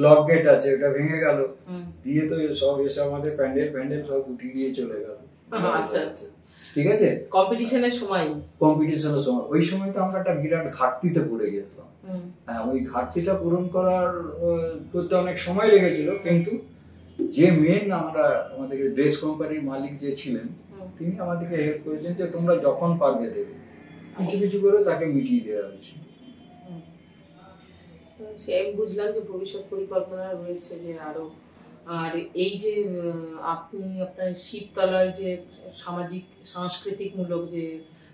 [SPEAKER 2] লক গেট আছে, ওটা ভেঙে গেল, দিয়ে তো সব এসে আমাদের প্যান্ডেল সব উঠিয়ে নিয়ে চলে গেল।
[SPEAKER 1] আচ্ছা আচ্ছা,
[SPEAKER 2] ঠিক আছে।
[SPEAKER 1] কম্পিটিশনের সময়
[SPEAKER 2] ওই সময় তো আমরা একটা বিরাট ঘাটতিতে পড়ে গেছিলাম। হ্যাঁ, ওই ঘাটতিটা পূরণ করতে অনেক সময় লেগেছিল, কিন্তু যে মেন আমাদের ড্রেস কোম্পানির মালিক যে ছিলেন, তিনি আমাদেরকে হেল্প করেছেন যে তোমরা যখন পারবে দেবে, কিছু কিছু করে তাকে মিটিয়ে দেওয়া হয়েছে।
[SPEAKER 1] আমি বুঝলাম যে ভবিষ্যৎ পরিকল্পনা রয়েছে যে আরো, আর এই যে আপনি আপনার শিবতলার যে সামাজিক সাংস্কৃতিক মূলক যে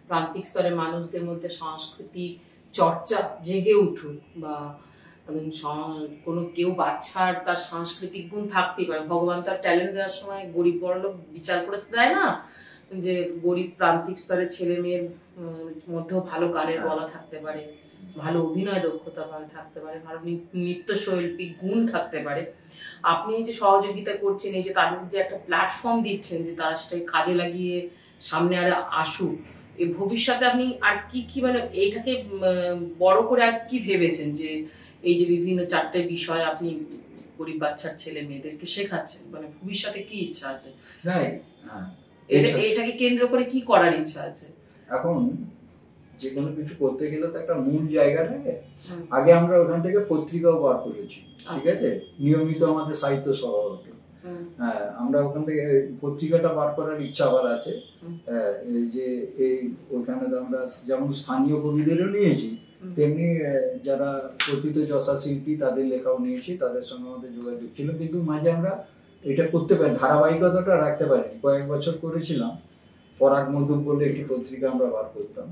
[SPEAKER 1] প্রান্তিক স্তরের মানুষদের মধ্যে সাংস্কৃতিক চর্চা জেগে উঠুক, বা কোনো কেউ বাচ্চার তার সাংস্কৃতিক গুণ থাকতেই পারে, ভগবান তার ট্যালেন্ট দেওয়ার সময় গরিব বড়লোক বিচার করে দেয় না, যে গরিব প্রান্তিক স্তরের ছেলে মেয়ের মধ্যেও ভালো গানের গলা থাকতে পারে, ভালো অভিনয় দক্ষতা থাকতে পারে, ভালো নৃত্যশৈল্পিক গুণ থাকতে পারে। আপনি যে সহযোগিতা করছেন, এই যে তাদের যে একটা প্ল্যাটফর্ম দিচ্ছেন যে তারা সেটাকে কাজে লাগিয়ে সামনে আর আসুক, এই ভবিষ্যতে আপনি আর কি কি মানে এইটাকে বড় করে আর কি ভেবেছেন, যে এই যে বিভিন্ন 4টে বিষয় আপনি গরিব বাচ্চার ছেলে মেয়েদেরকে শেখাচ্ছেন, মানে ভবিষ্যতে কি ইচ্ছা আছে, এটাকে কেন্দ্র করে কি করার ইচ্ছা আছে?
[SPEAKER 2] এখন যে কোনো কিছু করতে গেলে তো একটা মূল জায়গা থাকে। আগে আমরা ওখান থেকে পত্রিকাও বার করেছি, ঠিক আছে, নিয়মিত আমাদের সাহিত্য সভা হতো। হ্যাঁ, আমরা ওখান থেকে পত্রিকাটা বার করার ইচ্ছা আবার আছে। যে এই ওখানে আমরা যেমন স্থানীয় কবিদেরও নিয়েছি, তেমনি যারা কথিত যশা শিল্পী তাদের লেখাও নিয়েছি, তাদের সঙ্গে আমাদের যোগাযোগ ছিল, কিন্তু মাঝে আমরা এটা করতে পারি, ধারাবাহিকতাটা রাখতে পারিনি। কয়েক বছর করেছিলাম, পরাগ মধুপ বলে একটি পত্রিকা আমরা বার করতাম,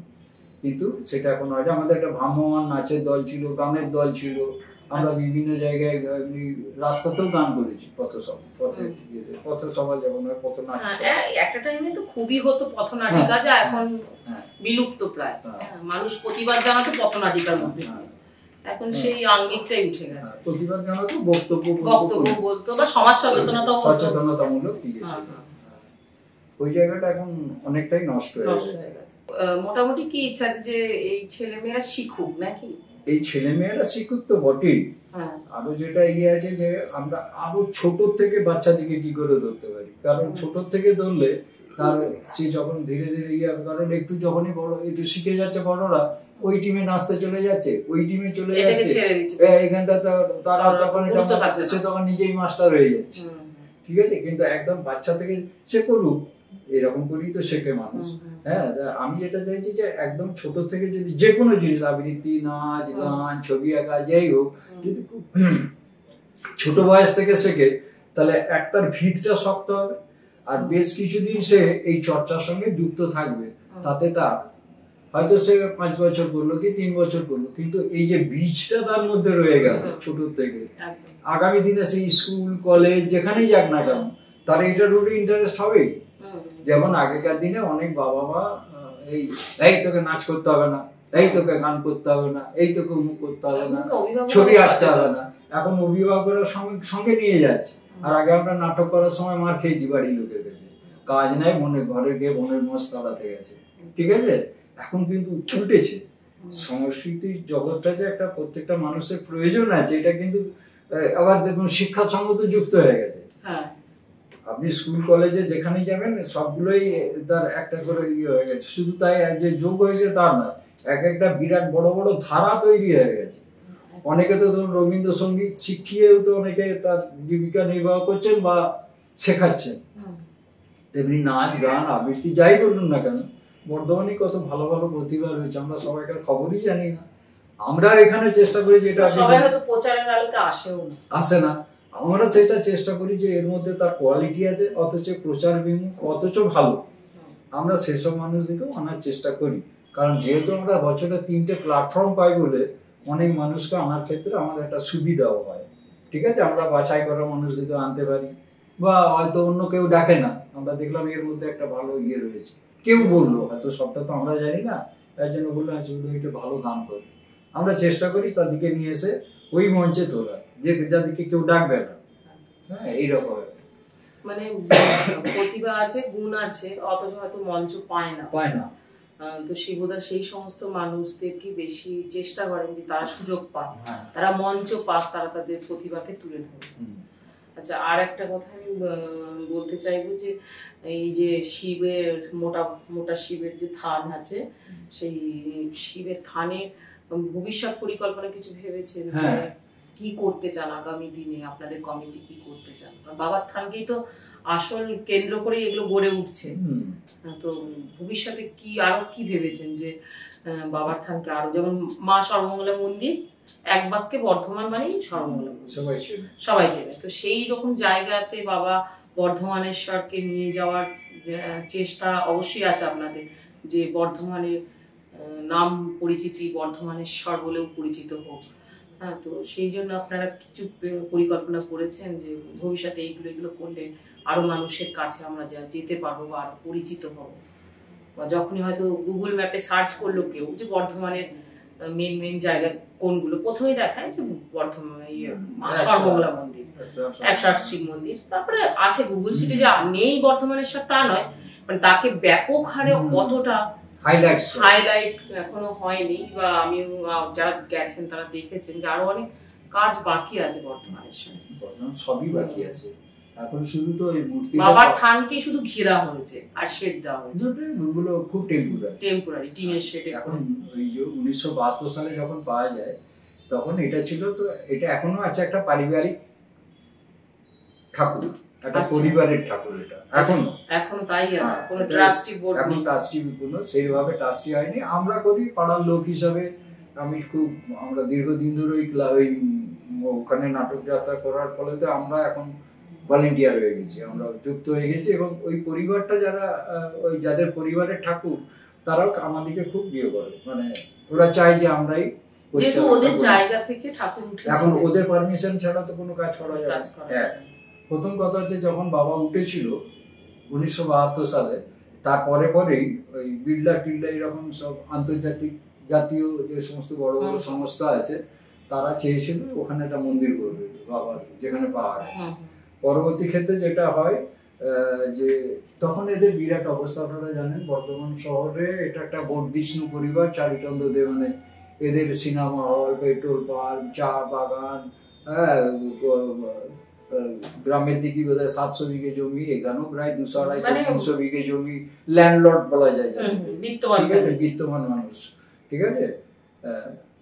[SPEAKER 2] কিন্তু সেটা এখন হয়তো। আমাদের একটা ভ্রাম্যমান নাচের দল ছিল, গানের দল ছিল, আমরা বিভিন্ন জায়গায় রাস্তাতেও গান করেছি, পথসভা যেমন হয়, পথনাটিকা।
[SPEAKER 1] একটা টাইমে তো খুবই হতো পথনাটিকা, যা এখন বিলুপ্ত প্রায়। মানুষ প্রতিবাদ জানাতো পথনাটিকার মধ্যে, এখন সেই আঙ্গিকটাই উঠে গেছে।
[SPEAKER 2] প্রতিবাদ জানাতো, বক্তব্য
[SPEAKER 1] বলতো বা সমাজ
[SPEAKER 2] সচেতনতামূলক, ওই জায়গাটা এখন অনেকটাই নষ্ট হয়ে গেছে।
[SPEAKER 1] মোটামুটি কি ইচ্ছা আছে যে এই ছেলেমেয়েরা শিখুক নাকি?
[SPEAKER 2] এই ছেলেমেয়েরা শিখুক তো বটেই, আরো যেটা আছে যে আমরা আরো ছোট থেকে বাচ্চাদিকে কি করে ধরতে পারি, কারণ ছোট থেকে ধরলে তার সে যখন ধীরে ধীরে কারণ একটু যখনই বড় একটু শিখে যাচ্ছে, বড়রা ওই টিমে নাচতে চলে যাচ্ছে, ওই টিমে চলে যাচ্ছে, এখানটা তারা তখন সে তখন নিজেই মাস্টার হয়ে যাচ্ছে, ঠিক আছে। কিন্তু একদম বাচ্চা থেকে সে করুক, এরকম করেই তো শেখে মানুষ। হ্যাঁ, আমি যেটা চাইছি যে একদম ছোট থেকে যদি যে কোনো জিনিস, আবৃত্তি, নাচ, গান, ছবি আঁকা, যাই হোক, যদি খুব ছোট বয়স থেকে শেখে, তাহলে তার ভিতটা শক্ত হবে, আর বেশ কিছুদিন সে এই চর্চার সঙ্গে যুক্ত থাকবে। তাতে তার হয়তো সে 5 বছর করলো কি 3 বছর করলো, কিন্তু এই যে বীজটা তার মধ্যে রয়ে গেল ছোট থেকে, আগামী দিনে সেই স্কুল কলেজ যেখানেই যাক না কেন, তার এইটার উপরে ইন্টারেস্ট হবেই। যেমন আগেকার দিনে অনেক বাবা মা এই তোকে নাচ করতে হবে না, এই তোকে গান করতে হবে না, এই তোকে অমুক করতে হবে না, ছবি আঁকতে হবে না, এখন অভিভাবকরা সঙ্গে নিয়ে যাচ্ছে। আর আগে আমরা নাটক করার সময় মার খেয়েছি বাড়ির লোকের কাছে, কাজ নাই, ঘরে গিয়ে মনের মস তাড়াতে গেছে, ঠিক আছে। এখন কিন্তু উল্টেছে, সংস্কৃতির জগৎটা যে একটা প্রত্যেকটা মানুষের প্রয়োজন আছে, এটা কিন্তু আবার দেখুন শিক্ষার সঙ্গে তো যুক্ত হয়ে গেছে। আপনি স্কুল কলেজে যেখানেই যাবেন সবগুলোই তার একটা করে হয়ে গেছে। শুধু তাই যে যোগ হয়েছে তার নয়, একটা বিরাট বড় বড় ধারা তৈরি হয়ে গেছে। অনেকে তো ধরুন রবীন্দ্রসঙ্গীত শিখিয়েও তো অনেকে তার জীবিকা নির্বাহ করছেন বা শেখাচ্ছেন। তেমনি নাচ গান আবৃত্তি যাই বলুন না কেন, বর্ধমানে কত ভালো ভালো প্রতিভা রয়েছে, আমরা সবাইকার খবরই জানি না। আমরা এখানে চেষ্টা করি যেটা আসে না, আমরা সেটা চেষ্টা করি যে এর মধ্যে তার কোয়ালিটি আছে, অথচ প্রচার বিমুখ, অথচ ভালো, আমরা সেসব মানুষদেরকেও আনার চেষ্টা করি। কারণ যেহেতু আমরা বছরে 3টে প্ল্যাটফর্ম পাই বলে অনেক মানুষকে আনার ক্ষেত্রে আমাদের একটা সুবিধাও হয়, ঠিক আছে। আমরা বাছাই করা মানুষদেরকে আনতে পারি, বা হয়তো অন্য কেউ ডাকে না, আমরা দেখলাম এর মধ্যে একটা ভালো রয়েছে, কেউ বললো, হয়তো সবটা তো আমরা জানি না, তাই জন্য বললাম একটু ভালো গান করে, আমরা চেষ্টা করি তাদেরকে নিয়ে এসে ওই মঞ্চে তোলা, যে যাদেরকে কেউ ডাকবে না। হ্যাঁ, এইরকম
[SPEAKER 1] মানে প্রতিভা আছে, গুণ আছে, অথচ হয়তো মঞ্চ পায় না। তো শিবদা সেই সমস্ত মানুষদেরকে বেশি চেষ্টা করেন যে তারা সুযোগ পান, তারা মঞ্চ পাক, তারা তাদের প্রতিভাকে তুলে ধরে। আচ্ছা, আর একটা কথা আমি বলতে চাইবো যে এই যে শিবের মোটা শিবের যে থান আছে, সেই শিবের থানের ভবিষ্যৎ পরিকল্পনা কিছু ভেবেছেন? কি করতে চান আগামী দিনে, আপনাদের কমিটি কি করতে চান? বাবার থানকেই তো আসল কেন্দ্র করে এগুলো গড়ে উঠছে, তো ভবিষ্যতে কি আরো কি ভেবেছেন যে বাবার থানকে আরো, যেমন মা সর্বমঙ্গলা মন্দির, এক বাক্যে বর্ধমান মানেই সর্বমঙ্গলা মন্দির, সবাই চেনে, তো সেই রকম জায়গাতে বাবা বর্ধমানেশ্বরকে নিয়ে যাওয়ার চেষ্টা অবশ্যই আছে আপনাদের, যে বর্ধমানের নাম পরিচিতি বর্ধমানেশ্বর বলেও পরিচিত হোক। হ্যাঁ, তো সেই জন্য আপনারা কিছু পরিকল্পনা করেছেন যে ভবিষ্যতে এগুলো করলে আরো মানুষের কাছে আমরা যেতে পারবো বা আরো পরিচিত হব, বা যখনই হয়তো গুগল ম্যাপে সার্চ করলো কেউ যে বর্ধমানের মেন জায়গা কোনগুলো, প্রথমেই দেখায় যে বর্ধমান সর্বমঙ্গলা মন্দির, 108 শিব মন্দির, তারপরে আছে গুগল সিটি, যে নেই বর্ধমানেশ্বর তা নয়, মানে তাকে ব্যাপক হারে অতটা হাইলাইট এখনো হয়নি, বা আমিও যারা গেছেন তারা দেখেছেন যে আরো অনেক কাজ বাকি আছে বর্ধমানেশ্বর,
[SPEAKER 2] সবই বাকি আছে। এখন শুধু তো এই মূর্তি
[SPEAKER 1] বাবার থানকে শুধু ঘেরা হয়েছে আর শেড দেওয়া হয়েছে,
[SPEAKER 2] ওগুলো খুব টেম্পোরারি
[SPEAKER 1] টিনের শেড।
[SPEAKER 2] এখন ওই যে 1972 সালে যখন পাওয়া যায় তখন এটা ছিল, তো এটা এখনো আছে একটা পারিবারিক ঠাকুর, একটা পরিবারের ঠাকুর, এটা
[SPEAKER 1] এখনো তাই আছে, কোনো ট্রাস্টি বোর্ড
[SPEAKER 2] এখন ট্রাস্টি কোনো সেইভাবে ট্রাস্টি হয়নি। আমরা করি পাড়ার লোক হিসাবে, আমি খুব, আমরা দীর্ঘদিন ধরে ওই ওখানে নাটক যাত্রা করার ফলে তো আমরা এখন ভলেন্টিয়ার হয়ে গেছি, আমরা যুক্ত হয়ে গেছি, এবং ওই পরিবারটা যারা ওই যাদের পরিবারের ঠাকুর তারাও আমাদেরকে খুব বিয়ে করে, মানে ওরা চায় যে আমরাই,
[SPEAKER 1] যেহেতু ওদের জায়গা থেকে ঠাকুর উঠেছে,
[SPEAKER 2] এখন ওদের পারমিশন ছাড়া তো কোনো কাজ করা যায় না। প্রথম কথা হচ্ছে যখন বাবা উঠেছিল 1972 সালে, তারপরে পরেই ওই বিড়লা টিল্লা এরকম সব আন্তর্জাতিক জাতীয় যে সমস্ত বড় বড় সংস্থা আছে তারা চেয়েছিল ওখানে একটা মন্দির করবে বাবার, যেখানে পাওয়া গেছে। পরবর্তী ক্ষেত্রে যেটা হয় যে তখন এদের বিরাট অবস্থা, আপনারা জানেন বর্ধমান শহরে এটা একটা বর্ধিষ্ণু পরিবার, চারুচন্দ্র দে, মানে এদের সিনেমা হল, পেট্রোল পাম্প, চা বাগান, হ্যাঁ, গ্রামের দিকে বোধহয় 700 বিঘে জমি, এখানেও প্রায় 200-250 বিঘে জমি, ল্যান্ডলর্ড বলা যায়, বিত্তমান মানুষ, ঠিক আছে।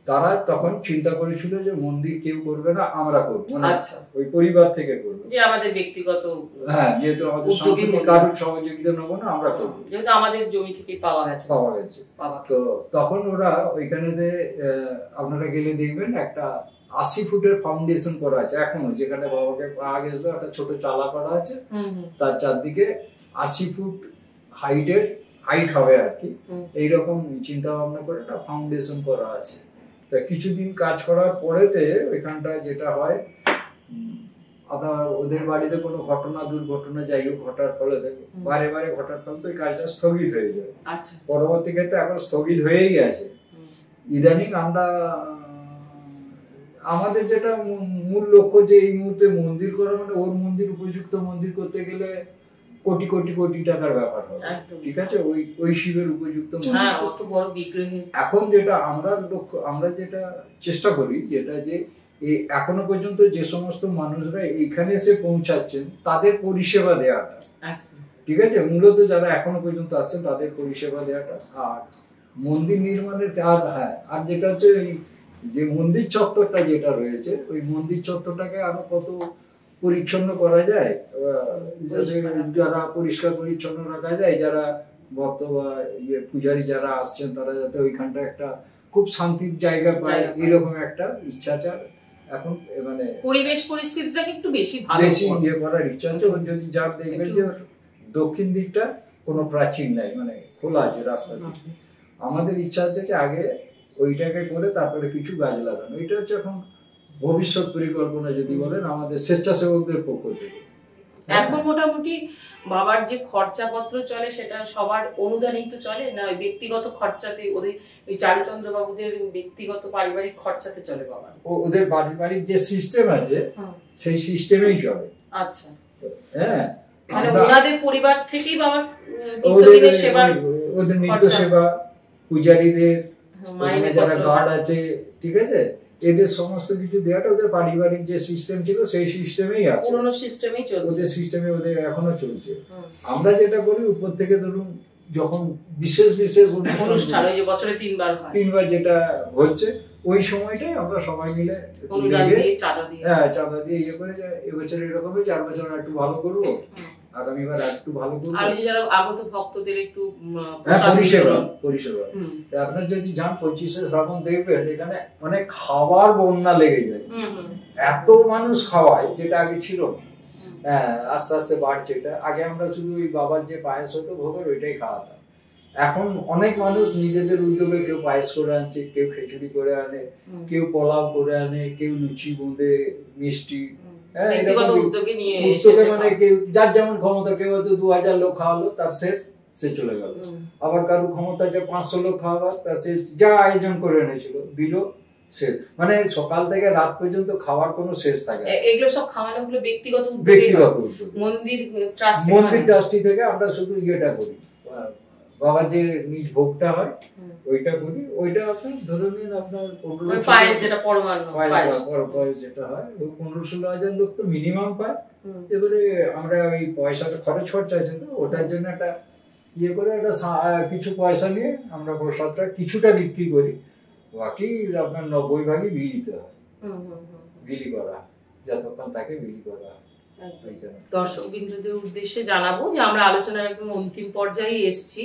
[SPEAKER 2] তারা তখন চিন্তা করেছিল যে মন্দির কেউ করবে না, আমরা করবো, আচ্ছা, ওই পরিবার থেকে করবো, যে আমাদের ব্যক্তিগত, হ্যাঁ, যেহেতু আমাদের কারোর সহযোগিতা নেবো না, আমরা করবো, যেহেতু আমাদের জমি থেকে পাওয়া গেছে। তো তখন ওরা ওইখানে আপনারা গেলে দেখবেন একটা 80 ফুটের ফাউন্ডেশন করা আছে এখনো, যেখানে বাবাকে পাওয়া গেছিল একটা ছোট চালা করা আছে, তার চারদিকে 80 ফুট হাইট হবে আর কি, এইরকম চিন্তা ভাবনা করে একটা ফাউন্ডেশন করা আছে। তা কিছুদিন কাজ করার পরেতে ওইখানটা যেটা হয়, আপনার ওদের বাড়িতে কোনো ঘটনা দুর্ঘটনা যাই হোক ঘটার ফলে, বারে বারে ঘটার ফলে তো ওই কাজটা স্থগিত হয়ে যায়। পরবর্তী ক্ষেত্রে এখন স্থগিত হয়েই গেছে। ইদানিং আমরা আমাদের যেটা মূল লক্ষ্য যে এই মুহূর্তে মন্দির করা, মানে ওর মন্দির, উপযুক্ত মন্দির করতে গেলে কোটি কোটি কোটি টাকার ব্যাপার হবে, ঠিক আছে, ওই শিবের উপযুক্ত মন্দির। এখন যেটা আমরা যেটা চেষ্টা করি, যেটা যে এখনো পর্যন্ত যে সমস্ত মানুষরা এইখানে এসে পৌঁছাচ্ছেন তাদের পরিষেবা দেওয়াটা, ঠিক আছে, মূলত যারা এখনো পর্যন্ত আসছেন তাদের পরিষেবা দেওয়াটা, আর মন্দির নির্মাণের, আর যেটা হচ্ছে যে মন্দির চত্বরটা যেটা রয়েছে, ওই মন্দির চত্বরটাকে আরো কত পরিচ্ছন্ন করা যায়, যারা পরিষ্কার পরিচ্ছন্ন রাখা যায়, যারা ভক্ত বা পূজারী যারা আসছেন তারা যাতে ওইখানটা একটা খুব শান্তির জায়গা পায়, এরকম একটা ইচ্ছাচার এখন, মানে পরিবেশ পরিস্থিতিটাকে একটু বেশি ইয়ে করার ইচ্ছা আছে। যদি যার দেখবেন যে দক্ষিণ দিকটা কোনো প্রাচীর নাই, মানে খোলা আছে রাস্তা, আমাদের ইচ্ছা আছে যে আগে ওইটাকে করে তারপরে কিছু গাছ লাগানো। এটা হচ্ছে এখন ভবিষ্যৎ পরিকল্পনা যদি বলেন আমাদের স্বেচ্ছাসেবকদের পক্ষ থেকে।
[SPEAKER 1] এখন মোটামুটি বাবার যে খরচাপত্র চলে সেটা সবার অনুদানেই তো চলে না, ওই ব্যক্তিগত খরচাতে, ওদের ওই চারুচন্দ্র বাবুদের ব্যক্তিগত পারিবারিক খরচাতে চলে বাবার?
[SPEAKER 2] ওদের পারিবারিক যে সিস্টেম আছে সেই সিস্টেমেই চলে।
[SPEAKER 1] আচ্ছা, হ্যাঁ, মানে ওনাদের পরিবার থেকেই বাবার
[SPEAKER 2] ওদের নিত্য সেবা, পূজারীদের, যারা গার্ড আছে, ঠিক আছে, এদের সমস্ত কিছু দেওয়াটা ওদের পারিবারিক যে সিস্টেম ছিল সেই সিস্টেমেই আছে,
[SPEAKER 1] পুরনো সিস্টেমেই চলছে,
[SPEAKER 2] ওদের সিস্টেমে ওদের এখনো চলছে। আমরা যেটা করি উপর থেকে ধরুন যখন বিশেষ বিশেষ
[SPEAKER 1] অনুষ্ঠান, ওই যে বছরে 3 বার
[SPEAKER 2] যেটা হচ্ছে, ওই সময়টাই আমরা সবাই মিলে চাঁদা দিয়ে ইয়ে করে, এবছর এরকম হয়েছে, 4 বছর একটু ভালো করবো, আগামীবার একটু ভালো করবো,
[SPEAKER 1] আর যারা আগত ভক্তদের একটু
[SPEAKER 2] পরিষেবা। আপনার যদি যান 25শে শ্রাবণ দেখবেন এখানে অনেক খাবার বন্যা লেগে যায়, এত মানুষ খাওয়ায়, যেটা আগে ছিল না, আস্তে আস্তে বাড়ছে। এটা আগে আমরা শুধু ওই বাবার যে পায়েস হতো ভোগের ওইটাই খাওয়াতাম, এখন অনেক মানুষ নিজেদের উদ্যোগে, কেউ পায়েস করে আনছে, কেউ খিচুড়ি করে আনে, কেউ পোলাও করে আনে, কেউ লুচি বোঁদে, মিষ্টি, মানে কেউ যার যেমন ক্ষমতা, কেউ হয়তো 2000 লোক খাওয়ালো, তার শেষ, সে চলে গেল। আবার কারো ক্ষমতা যে 500 লোক খাওয়াবার, তার শেষ, যা আয়োজন করে এনেছিল দিল, শেষ। মানে সকাল থেকে রাত পর্যন্ত খাওয়ার কোনো শেষ থাকে।
[SPEAKER 1] এগুলো সব খাওয়ানোগুলো ব্যক্তিগত মন্দির
[SPEAKER 2] ট্রাস্টি থেকে আমরা শুধু ইয়েটা করি, বাবার যে নিজ ভোগটা হয় ওইটা করি, ওইটা আপনার ধরে নিন আপনার
[SPEAKER 1] পায়েস যেটা পরমান্ন
[SPEAKER 2] পায়েস যেটা হয়, 15-16 হাজার লোক তো মিনিমাম পায়। এবারে আমরা ওই পয়সাটা খরচা আছে তো, ওটার জন্য একটা ইয়ে করে একটা কিছু পয়সা নিয়ে আমরা প্রসাদটা কিছুটা বিক্রি করি, বাকি আপনার 90 ভাগই বিলিতে হয়, বিলি করা, যতক্ষণ তাকে বিলি করা হয়।
[SPEAKER 1] দর্শক বিন্দুদের উদ্দেশ্যে জানাবো যে আমরা আলোচনার একদম অন্তিম পর্যায়ে এসেছি।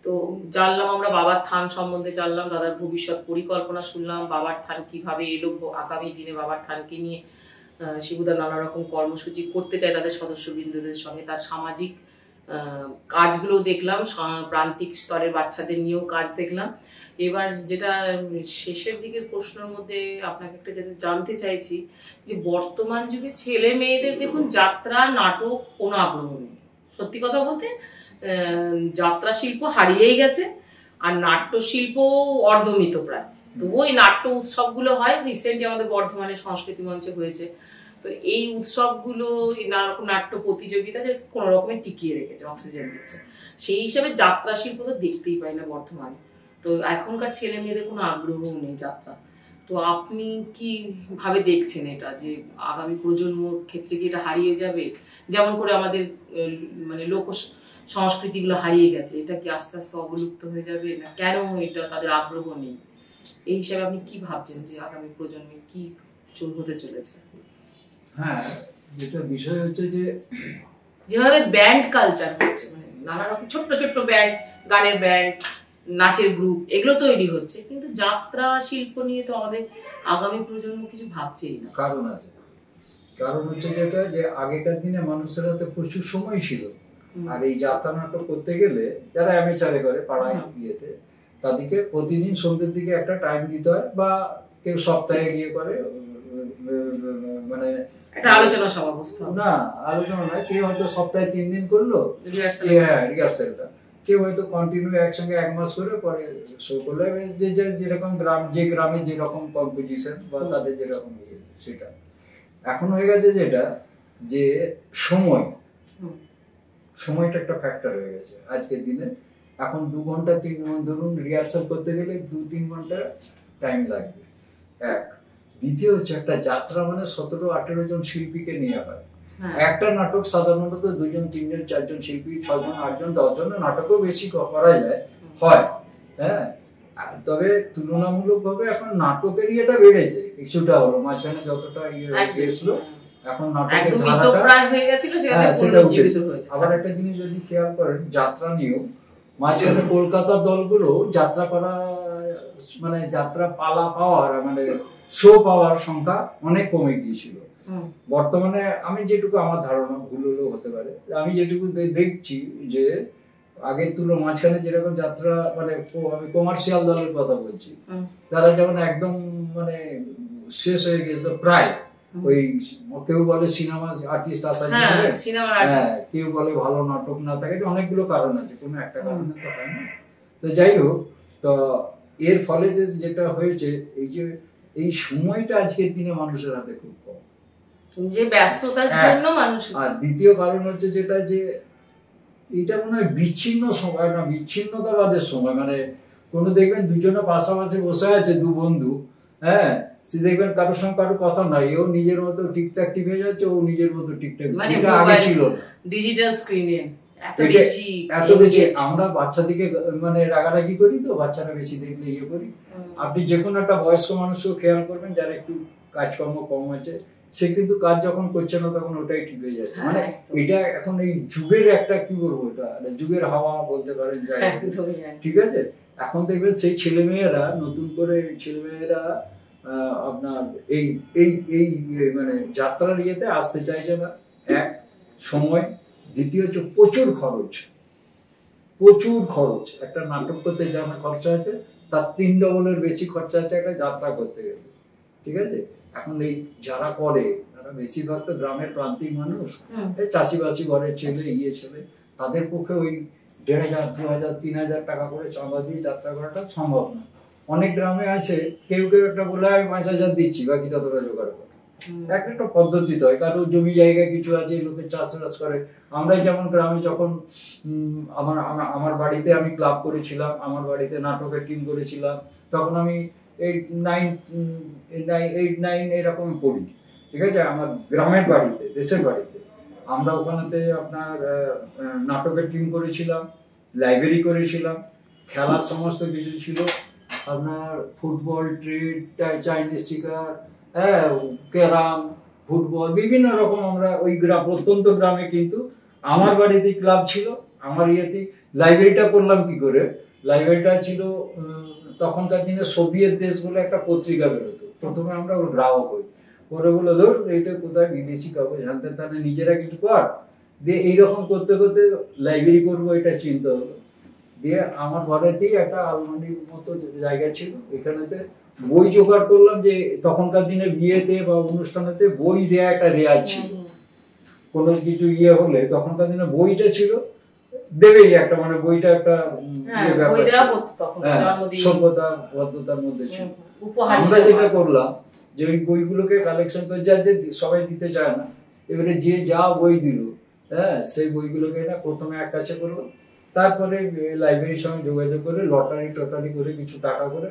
[SPEAKER 1] তো তো জানলাম আমরা বাবার থান সম্বন্ধে, জানলাম দাদার ভবিষ্যৎ পরিকল্পনা শুনলাম, বাবার থান কিভাবে এলো, আগামী দিনে বাবার থানকে নিয়ে শিবুদা নানা রকম কর্মসূচি করতে চায় তাদের সদস্যবৃন্দদের সঙ্গে, তার সামাজিক কাজগুলো দেখলাম, প্রান্তিক স্তরের বাচ্চাদের নিয়েও কাজ দেখলাম। এবার যেটা শেষের দিকের প্রশ্নের মধ্যে আপনাকে একটা যেটা জানতে চাইছি, যে বর্তমান যুগে ছেলে মেয়েদের দেখুন যাত্রা নাটক কোনো আগ্রহ নেই। সত্যি কথা বলতে যাত্রা শিল্প হারিয়েই গেছে, আর নাট্য শিল্প অর্ধমিত প্রায়। তবুও এই নাট্য উৎসবগুলো হয়, রিসেন্টলি আমাদের বর্ধমানে সংস্কৃতি মঞ্চে হয়েছে। তো এই উৎসবগুলো নানা রকম নাট্য প্রতিযোগিতা কোনো রকমের টিকিয়ে রেখেছে, অক্সিজেন দিচ্ছে। সেই হিসাবে যাত্রা শিল্প তো দেখতেই পাই না বর্তমানে। তো এখনকার ছেলে মেয়েদের কোনো আগ্রহও নেই যাত্রা। তো আপনি কি ভাবে দেখছেন এটা, যে আগামী প্রজন্মর ক্ষেত্রে কি এটা হারিয়ে যাবে? যেমন করে আমাদের মানে লোক সংস্কৃতিগুলো হারিয়ে গেছে, এটা কি আস্তে আস্তে অবলুপ্ত হয়ে যাবে, না কেন এটা তাদের আগ্রহ নেই? এই হিসাবে আপনি কি ভাবছেন যে আগামী প্রজন্মে কি হতে চলেছে?
[SPEAKER 2] হ্যাঁ, যেটা বিষয় হচ্ছে যে
[SPEAKER 1] যেভাবে ব্যান্ড কালচার হচ্ছে, মানে নানা রকম ছোট্ট ছোট্ট ব্যান্ড, গানের ব্যান্ড, নাচের গ্রুপ, এগুলো তৈরি হচ্ছে, কিন্তু যাত্রা শিল্প নিয়ে তো আমাদের আগামী প্রজন্ম কিছু ভাবছেই না।
[SPEAKER 2] কারণ আছে, কারণ হচ্ছে যেটা যে আগেকার দিনে মানুষের হাতে প্রচুর সময় ছিল, আর এই যাত্রা নাটক করতে গেলে যারা অ্যামেচারে করে পাড়ায় ইয়েতে, তাদেরকে প্রতিদিন সন্ধ্যের দিকে একটা টাইম দিতে হয়, বা কেউ সপ্তাহে গিয়ে করে, মানে
[SPEAKER 1] একটা আলোচনা সভা বসতে হবে।
[SPEAKER 2] না, আলোচনা না, কেউ হয়তো সপ্তাহে 3 দিন করলো রিহার্সালটা, কেউ হয়তো কন্টিনিউ একসঙ্গে 1 মাস করে পরে শো করলে, যে যেরকম গ্রাম, যে গ্রামে যেরকম কম্পোজিশন বা তাদের যেরকম সেটা। এখন হয়ে গেছে যেটা যে সময়টা একটা ফ্যাক্টর হয়ে গেছে আজকের দিনে। এখন 2 ঘন্টা 3 ঘন্টা ধরুন রিহার্সাল করতে গেলে 2-3 ঘন্টা টাইম লাগবে, এক। দ্বিতীয় হচ্ছে একটা যাত্রা মানে 17-18 জন শিল্পীকে নিয়ে হয়। একটা নাটক সাধারণত 2 জন 3 জন 4 জন শিল্পী, 6 জন 8 জন 10 জন নাটকও বেশি করা যায়, হয়। হ্যাঁ, তবে তুলনামূলকভাবে এখন নাটকের ইয়েটা বেড়েছে কিছুটা, হলো মাঝখানে যতটা গেছিল, এখন নাটকের ধারাটা প্রায় হয়ে গেছিল, সেটা উঠেছে। আবার একটা জিনিস যদি খেয়াল করেন, যাত্রা নিয়েও মাঝখানে কলকাতার দলগুলো যাত্রা করা, মানে যাত্রা পালা পাওয়ার, মানে শো পাওয়ার সংখ্যা অনেক কমে গিয়েছিল। বর্তমানে আমি যেটুকু, আমার ধারণা ভুল হলেও হতে পারে, আমি যেটুকু দেখছি যে আগের তুলনায় মাঝখানে যেরকম যাত্রা, মানে আমি কমার্শিয়াল দলের কথা বলছি, তারা যেমন একদম মানে শেষ হয়ে গেছিল প্রায়, ওই কেউ বলে সিনেমা আর্টিস্ট আসা, কেউ বলে ভালো নাটক না থাকে, অনেকগুলো কারণ আছে, কোনো একটা কারণে তো হয় না। তো যাই হোক, তো এর ফলে যেটা হয়েছে, এই যে এই সময়টা আজকের দিনে মানুষের হাতে খুব কম,
[SPEAKER 1] যে ব্যস্ততার জন্য মানুষ।
[SPEAKER 2] আর দ্বিতীয় কারণ হচ্ছে যেটা, যে এটা মনে হয় বিচ্ছিন্ন সময় না, বিচ্ছিন্নতাবাদের সময়, মানে কোনো দেখবেন দুজনে পাশাপাশি বসে আছে, 2 বন্ধু, হ্যাঁ, সে দেখবেন কারোর সঙ্গে কারোর কথা নাই, ও নিজের মতো ঠিকঠাক টিপে যাচ্ছে, ও নিজের মতো ঠিকঠাক, এটা আগে ছিল না।
[SPEAKER 1] ডিজিটাল স্ক্রিনে এত বেশি
[SPEAKER 2] আমরা বাচ্চাদিকে মানে রাগারাগি করি, তো বাচ্চারা বেশি দেখলে ইয়ে করি। আপনি যে কোনো একটা বয়স্ক মানুষও খেয়াল করবেন, যারা একটু কাজকর্ম কম আছে, সে কিন্তু কাজ যখন করছে না তখন ওটাই টিপে যাচ্ছে। মানে এটা এখন এই যুগের একটা, কি বলবো, এটা যুগের হাওয়া বলতে পারেন, ঠিক আছে। এখন দেখবেন সেই ছেলেমেয়েরা, নতুন করে ছেলেমেয়েরা আপনার এই এই এই মানে যাত্রার ইয়েতে আসতে চাইছে না, এক সময়। দ্বিতীয় হচ্ছে প্রচুর খরচ, একটা নাটক করতে যা খরচা আছে তার 3 ডবলের বেশি খরচা আছে একটা যাত্রা করতে গেলে, ঠিক আছে। এখন এই যারা করে, তারা বেশিরভাগ তো গ্রামের প্রান্তিক মানুষ, চাষিবাসী ঘরের ছেলে, ছেলে, তাদের পক্ষে ওই 1,500, 2,000, 3,000 টাকা করে চাঁদা দিয়ে যাত্রা করাটা সম্ভব না। অনেক গ্রামে আছে, কেউ একটা বলে আমি 5,000 দিচ্ছি, বাকি ততটা জোগাড় করে। একটা পদ্ধতি তো হয়, কারণ জমি জায়গা কিছু আছে, লোকে চাষবাস করে। আমরাই যেমন গ্রামে যখন আমার বাড়িতে আমি ক্লাব করেছিলাম, আমার বাড়িতে নাটকের টিম করেছিলাম, তখন আমি 8, 9 এরকম পড়ি, ঠিক আছে, আমার গ্রামের বাড়িতে, দেশের বাড়িতে। আমরা ওখানেতে আপনার নাটকের টিম করেছিলাম, লাইব্রেরি করেছিলাম, খেলার সমস্ত কিছু ছিল, আপনার ফুটবল, ট্রেড, চাইনিজ শিকার, ক্যারাম, ফুটবল, বিভিন্ন রকম। আমরা ওই প্রত্যন্ত গ্রামে, কিন্তু আমার বাড়িতে ক্লাব ছিল, আমার ইয়েতে লাইব্রেরিটা করলাম কি করে, লাইব্রেরিটা ছিল তখনকার দিনে সোভিয়েত দেশ বলে একটা পত্রিকা বেরোতো, প্রথমে আমরা ওর গ্রাহক হই, পরে বলে ধর এইটা কোথায় বিদেশি কাগজ জানতে, তাহলে নিজেরা কিছু কর দিয়ে এইরকম করতে করতে লাইব্রেরি করবো এটা চিন্তা হলো। দিয়ে আমার ঘরেতেই একটা আলমারির মতো জায়গা ছিল, এখানেতে বই জোগাড় করলাম, যে তখনকার দিনে বিয়েতে বা অনুষ্ঠানেতে বই দেয়া একটা রেয়াজ ছিল, কোনো কিছু হলে তখনকার দিনে বইটা ছিল দেবেই একটা, মানে বইটা একটা সভ্যতা ভদ্রতার মধ্যে ছিল। আমরা যেটা করলাম যে ওই বইগুলোকে কালেকশন করে, যা যে সবাই দিতে চায় না, এবারে যে যা বই দিল সেই বইগুলোকে না প্রথমে এক কাছে করলো, তারপরে লাইব্রেরির সঙ্গে যোগাযোগ করে লটারি টটারি করে কিছু টাকা করে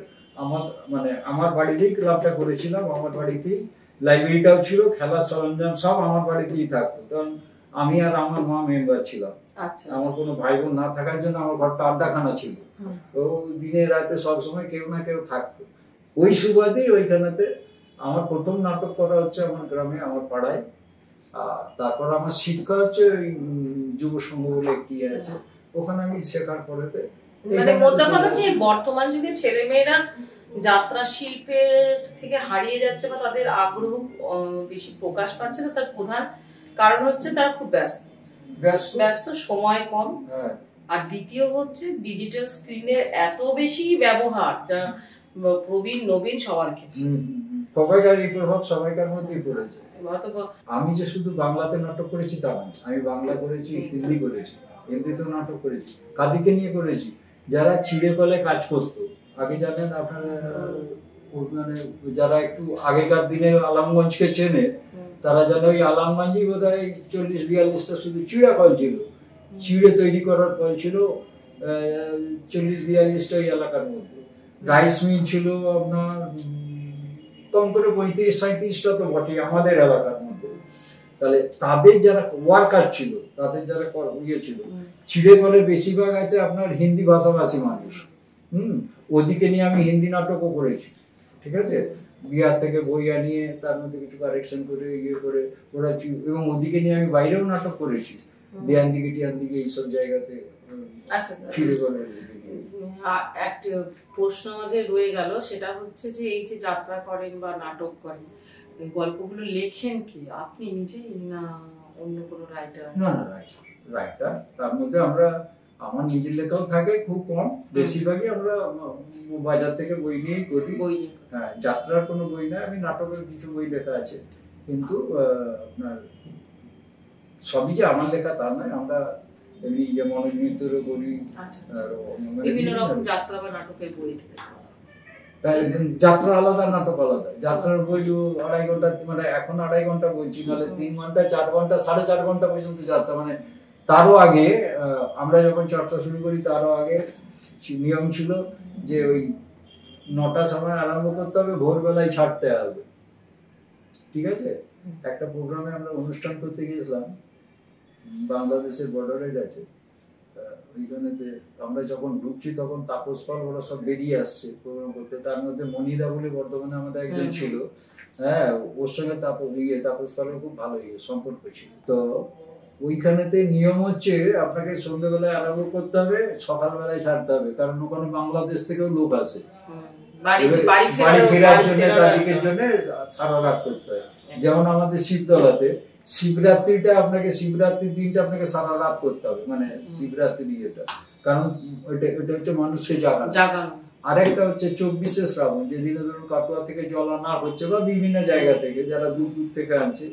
[SPEAKER 2] আমার বাড়িতেই ক্লাবটা করেছিলাম, আমার বাড়িতেই লাইব্রেরিটাও ছিল, খেলার সরঞ্জাম সব আমার বাড়িতেই থাকতো, কারণ আমি আর আমার মা মেম্বার ছিলাম। আমার কোনো ভাই বোন না থাকার জন্য আমার ঘরটা আড্ডাখানা ছিল, তো দিনে রাতে সবসময় কেউ না কেউ থাকতো। ওই সুবাদেই ওইখানেতে আমার প্রথম নাটক করা হচ্ছে আমার গ্রামে, আমার পাড়ায়। আর তারপর আমার শিক্ষা হচ্ছে ওই যুব সংঘ বলে একটি আছে, ওখানে আমি শেখার পরেতে
[SPEAKER 1] মানে মোদ্দা কথা যে বর্তমান যুগে ছেলে মেয়েরা যাত্রা শিল্পের থেকে হারিয়ে যাচ্ছে বা তাদের আগ্রহ বেশি প্রকাশ পাচ্ছে না, তার প্রধান কারণ হচ্ছে তারা খুব ব্যস্ত, সময় কম, আর দ্বিতীয় হচ্ছে ডিজিটাল স্ক্রিনের এত বেশি ব্যবহার, যা প্রবীণ নবীন সবার ক্ষেত্রে
[SPEAKER 2] সবাইকার এই প্রভাব সবাইকার মধ্যেই পড়েছে। আমি যে শুধু বাংলাতে নাটক করেছি তা নয়, আমি বাংলা করেছি, হিন্দি করেছি, হিন্দিতেও নাটক করেছি। কাদিকে নিয়ে করেছি যারা চিড়ে কলে কাজ করতো, আগে জানেন আপনারা মানে যারা একটু আগেকার দিনে আলামগঞ্জকে চেনে তারা জানে ওই আলামগঞ্জেই বোধ হয় 40-42টা শুধু চিড়া কল ছিল, চিড়ে তৈরি করার কল ছিল 40-42টা ওই এলাকার মধ্যে। রাইস মিল ছিল আপনার কম করে 35-37টা তো বটে আমাদের এলাকার মধ্যে। তাহলে তাদের যারা ওয়ার্কার ছিল, তাদের যারা ছিল, চিড়ে কলে বেশিরভাগ আছে আপনার হিন্দি ভাষাভাষী মানুষ। ওদিকে নিয়ে আমি হিন্দি নাটকও করেছি, ঠিক আছে, বিহার থেকে বই আনিয়ে তার মধ্যে কিছু কারেকশন করে করে ওরা, এবং ওদিকে নিয়ে আমি বাইরেও নাটক করেছি, দেয়ান দিকে টিয়ান দিকে এইসব জায়গাতে চিড়ে কলে।
[SPEAKER 1] একটা প্রশ্ন আমাদের রয়ে গেল, সেটা হচ্ছে যে এই যে যাত্রা করেন বা নাটক করেন, গল্পগুলো লেখেন কি আপনি নিজেই না অন্য কোনো রাইটার?
[SPEAKER 2] না, রাইটার তার মধ্যে আমার নিজের লেখাও থাকে খুব কম, বেশিরভাগই আমরা বাজার থেকে বই নিয়েই করি। হ্যাঁ, যাত্রার কোনো বই না, আমি নাটকের কিছু বই লেখা আছে, কিন্তু আপনার সবই যে আমার লেখা তা নয়, আমরা এমনি যে মনোনীতরও করি,
[SPEAKER 1] বিভিন্ন রকম যাত্রা বা নাটকের বই।
[SPEAKER 2] যাত্রা আলাদা, নাটক আলাদা। যাত্রার বই 2.5 ঘন্টা, মানে এখন 2.5 ঘন্টা বলছি, নাহলে 3 ঘন্টা 4 ঘন্টা 4.5 ঘন্টা পর্যন্ত যাত্রা। মানে তারও আগে আমরা যখন চর্চা শুরু করি তারও আগে নিয়ম ছিল যে ওই 9টার সময় আরম্ভ করতে হবে, ভোরবেলায় ছাড়তে হবে, ঠিক আছে। একটা প্রোগ্রামে আমরা অনুষ্ঠান করতে গিয়েছিলাম বাংলাদেশের বর্ডারের কাছে, ওইখানেতে আমরা যখন ঢুকছি তখন তাপস পাল ওরা সব বেরিয়ে আসছে প্রোগ্রাম করতে, তার মধ্যে মনিদা বলে বর্ধমানে আমাদের একজন ছিল, হ্যাঁ, ওর সঙ্গে তাপস পালের খুব ভালো সম্পর্ক ছিল। তো ওইখানেতে নিয়ম হচ্ছে আপনাকে সন্ধ্যেবেলায় আরম্ভ করতে হবে, সকালবেলায় ছাড়তে হবে, কারণ ওখানে বাংলাদেশ থেকেও লোক আসে বাড়ি ফেরার জন্য, তারিখের জন্য সারা রাত করতে হয়। যেমন আমাদের শিবতলাতে শিবরাত্রিটা আপনাকে, শিবরাত্রির দিনটা আপনাকে সারা রাত করতে হবে, মানে শিবরাত্রি ইয়েটা, কারণ ওইটা হচ্ছে মানুষকে জাগানো। আরেকটা হচ্ছে 24শে শ্রাবণ, যেদিনে ধরুন কাটোয়া থেকে জল আনা হচ্ছে বা বিভিন্ন জায়গা থেকে যারা দূর দূর থেকে আনছে,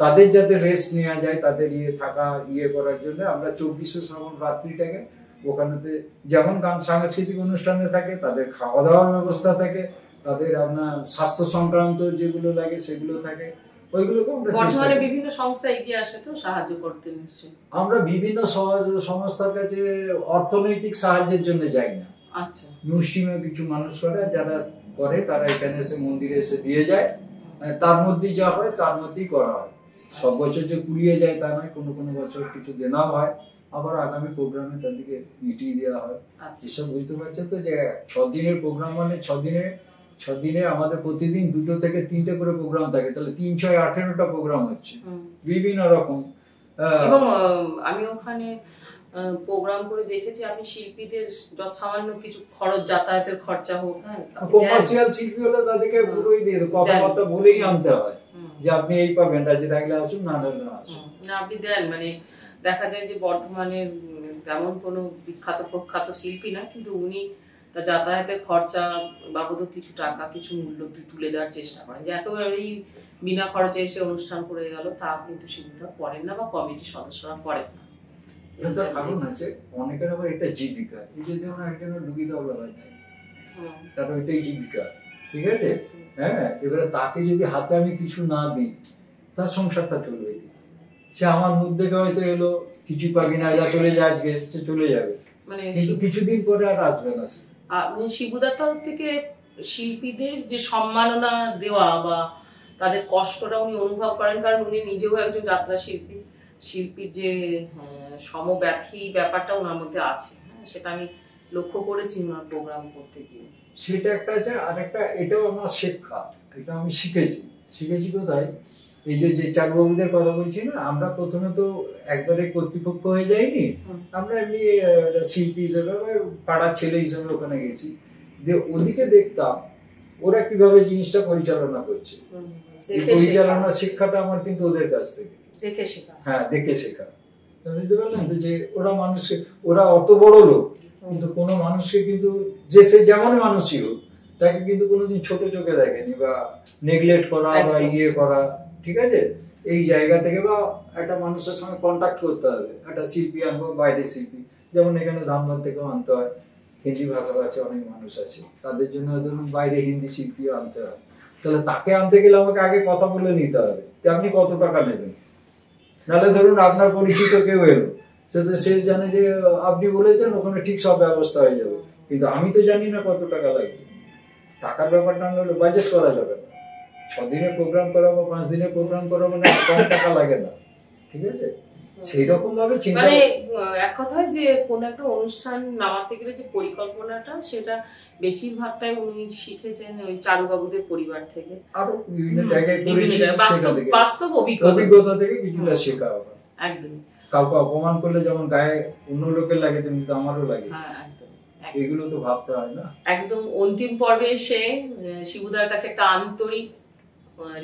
[SPEAKER 2] তাদের যাতে রেস্ট নেওয়া যায়, তাদের করার জন্য আমরা 24শে শ্রাবণ রাত্রিটাকে ওখানেতে যেমন গান সাংস্কৃতিক অনুষ্ঠানে থাকে, তাদের খাওয়া দাওয়ার ব্যবস্থা থাকে, তাদের আপনার স্বাস্থ্য সংক্রান্ত যেগুলো লাগে সেগুলো থাকে, ওইগুলোকে
[SPEAKER 1] বর্তমানে বিভিন্ন সংস্থা এগিয়ে আসে তো সাহায্য করতে। নিশ্চয়ই
[SPEAKER 2] আমরা বিভিন্ন সংস্থার কাছে অর্থনৈতিক সাহায্যের জন্য যাই না।
[SPEAKER 1] আচ্ছা,
[SPEAKER 2] মুসলিমে কিছু মানুষ করে, যারা করে তারা এখানে এসে মন্দিরে এসে দিয়ে যায়, তার মধ্যেই যা হয় তার মধ্যেই করা হয়। সব বছর যে কুলিয়ে যায় তা নয়, কোনো কোনো বছর কিছু দেনাও হয়, আবার আগামী প্রোগ্রামে তাদেরকে মিটিয়ে দেওয়া হয়। এসব বুঝতে পারছেন তো যে 6 দিনের প্রোগ্রাম, মানে 6 দিনে আমাদের প্রতিদিন 2 থেকে 3টে করে প্রোগ্রাম থাকে, তাহলে 3 6 18টা প্রোগ্রাম হচ্ছে বিভিন্ন রকম।
[SPEAKER 1] এবং আমি ওখানে প্রোগ্রাম করে দেখেছি আপনি শিল্পীদের যত সামান্য কিছু খরচ, যাতায়াতের খরচা হোক, হ্যাঁ,
[SPEAKER 2] কমার্শিয়াল শিল্পী হলে তাদেরকে পুরোই দিয়ে কথাবার্তা বলেই আনতে হয় যে আপনি এই পাবেন, রাজি থাকলে আসুন, না থাকলে আসুন
[SPEAKER 1] না, আপনি দেন। মানে দেখা যায় যে বর্ধমানের তেমন কোনো বিখ্যাত প্রখ্যাত শিল্পী না, কিন্তু উনি তার যাতায়াতের খরচা বাবদ কিছু টাকা, কিছু মূল্য তুলে দেওয়ার চেষ্টা করেন, যে একেবারেই বিনা খরচে এসে অনুষ্ঠান করে গেল তা কিন্তু সেটা করেন না, বা কমিটির সদস্যরা করেন না।
[SPEAKER 2] তার কারণ আছে, অনেকের আবার এটা জীবিকা। এই যে যেমন একজনের ডুবি তবলা বাজায়, তার ওইটাই জীবিকা, ঠিক আছে? হ্যাঁ, এবারে তাকে যদি হাতে আমি কিছু না দিই, তার সংসারটা চলবে কি? সে আমার মুখ দেখে হয়তো এলো, কিছু পাবি না, যা চলে যায় আজকে, সে চলে যাবে, মানে কিন্তু কিছুদিন পরে আর আসবে না সে।
[SPEAKER 1] শিবুদার তরফ থেকে শিল্পীদের যে সম্মাননা দেওয়া বা তাদের কষ্টটা উনি অনুভব করেন, কারণ উনি নিজেও একজন যাত্রা শিল্পী, শিল্পীর যে সমব্যথী ব্যাপারটা ওনার মধ্যে আছে, সেটা আমি লক্ষ্য করেছি ওনার প্রোগ্রাম করতে গিয়ে।
[SPEAKER 2] সেটা একটা আছে, আর একটা এটাও আমার শিক্ষা, এটা আমি শিখেছি কোথায়? এই যে চারুবাবুদের কথা বলছি না, আমরা প্রথমে তো একবারে কর্তৃপক্ষ হয়ে যাইনি, আমরা এমনি শিল্পী হিসেবে পাড়ার ছেলে হিসেবে ওখানে গেছি, যে ওদিকে দেখতাম ওরা কিভাবে জিনিসটা পরিচালনা করছে। পরিচালনার শিক্ষাটা আমার কিন্তু ওদের কাছ থেকে দেখে শেখা। বুঝতে পারলেন তো, যে ওরা মানুষকে, ওরা অত বড় লোক, কিন্তু কোনো মানুষকে কিন্তু যে সে যেমন মানুষই হোক, তাকে কিন্তু কোনোদিন ছোট চোখে দেখেনি বা নেগলেক্ট করা বা ইয়ে করা, ঠিক আছে? এই জায়গা থেকে বা একটা মানুষের সঙ্গে কন্ট্যাক্ট করতে হবে, একটা শিল্পী আনবো, বাইরের শিল্পী, যেমন এখানে ধানবাদ থেকেও আনতে হয়, হিন্দি ভাষাভাষী অনেক মানুষ আছে, তাদের জন্য ধরুন বাইরে হিন্দি শিল্পীও আনতে হয়, তাহলে তাকে আনতে গেলে আমাকে আগে কথা বলে নিতে হবে যে আপনি কত টাকা নেবেন। নাহলে ধরুন আপনার পরিচিত কেউ এলো, সে জানে যে আপনি বলেছেন ওখানে ঠিক সব ব্যবস্থা হয়ে যাবে, কিন্তু আমি তো জানি না কত টাকা লাগবে। টাকার ব্যাপারটা না হলে বাজেট করা যাবে না। 6 দিনের প্রোগ্রাম করাবো, 5 দিনের প্রোগ্রাম করাবো, না কম টাকা লাগে না, ঠিক আছে? সেই রকম ভাবে চিন্তা,
[SPEAKER 1] মানে এক কথায় যে কোন একটা অনুষ্ঠান নামাতে গেলে যে পরিকল্পনাটা, সেটা বেশিরভাগটাই উনি শিখেছেন ওই চারুবাবুদের পরিবার থেকে,
[SPEAKER 2] আরো বিভিন্ন জায়গায় করেছি,
[SPEAKER 1] বাস্তব অভিজ্ঞতা
[SPEAKER 2] থেকে কিছুটা শেখা হবে।
[SPEAKER 1] একদম।
[SPEAKER 2] কাউকে অপমান করলে যেমন গায়ে অন্য লোকের লাগে, তেমনি তো আমারও লাগে। এগুলো তো ভাবতে হয় না।
[SPEAKER 1] একদম অন্তিম পর্বে এসে শিবুদার কাছে একটা আন্তরিক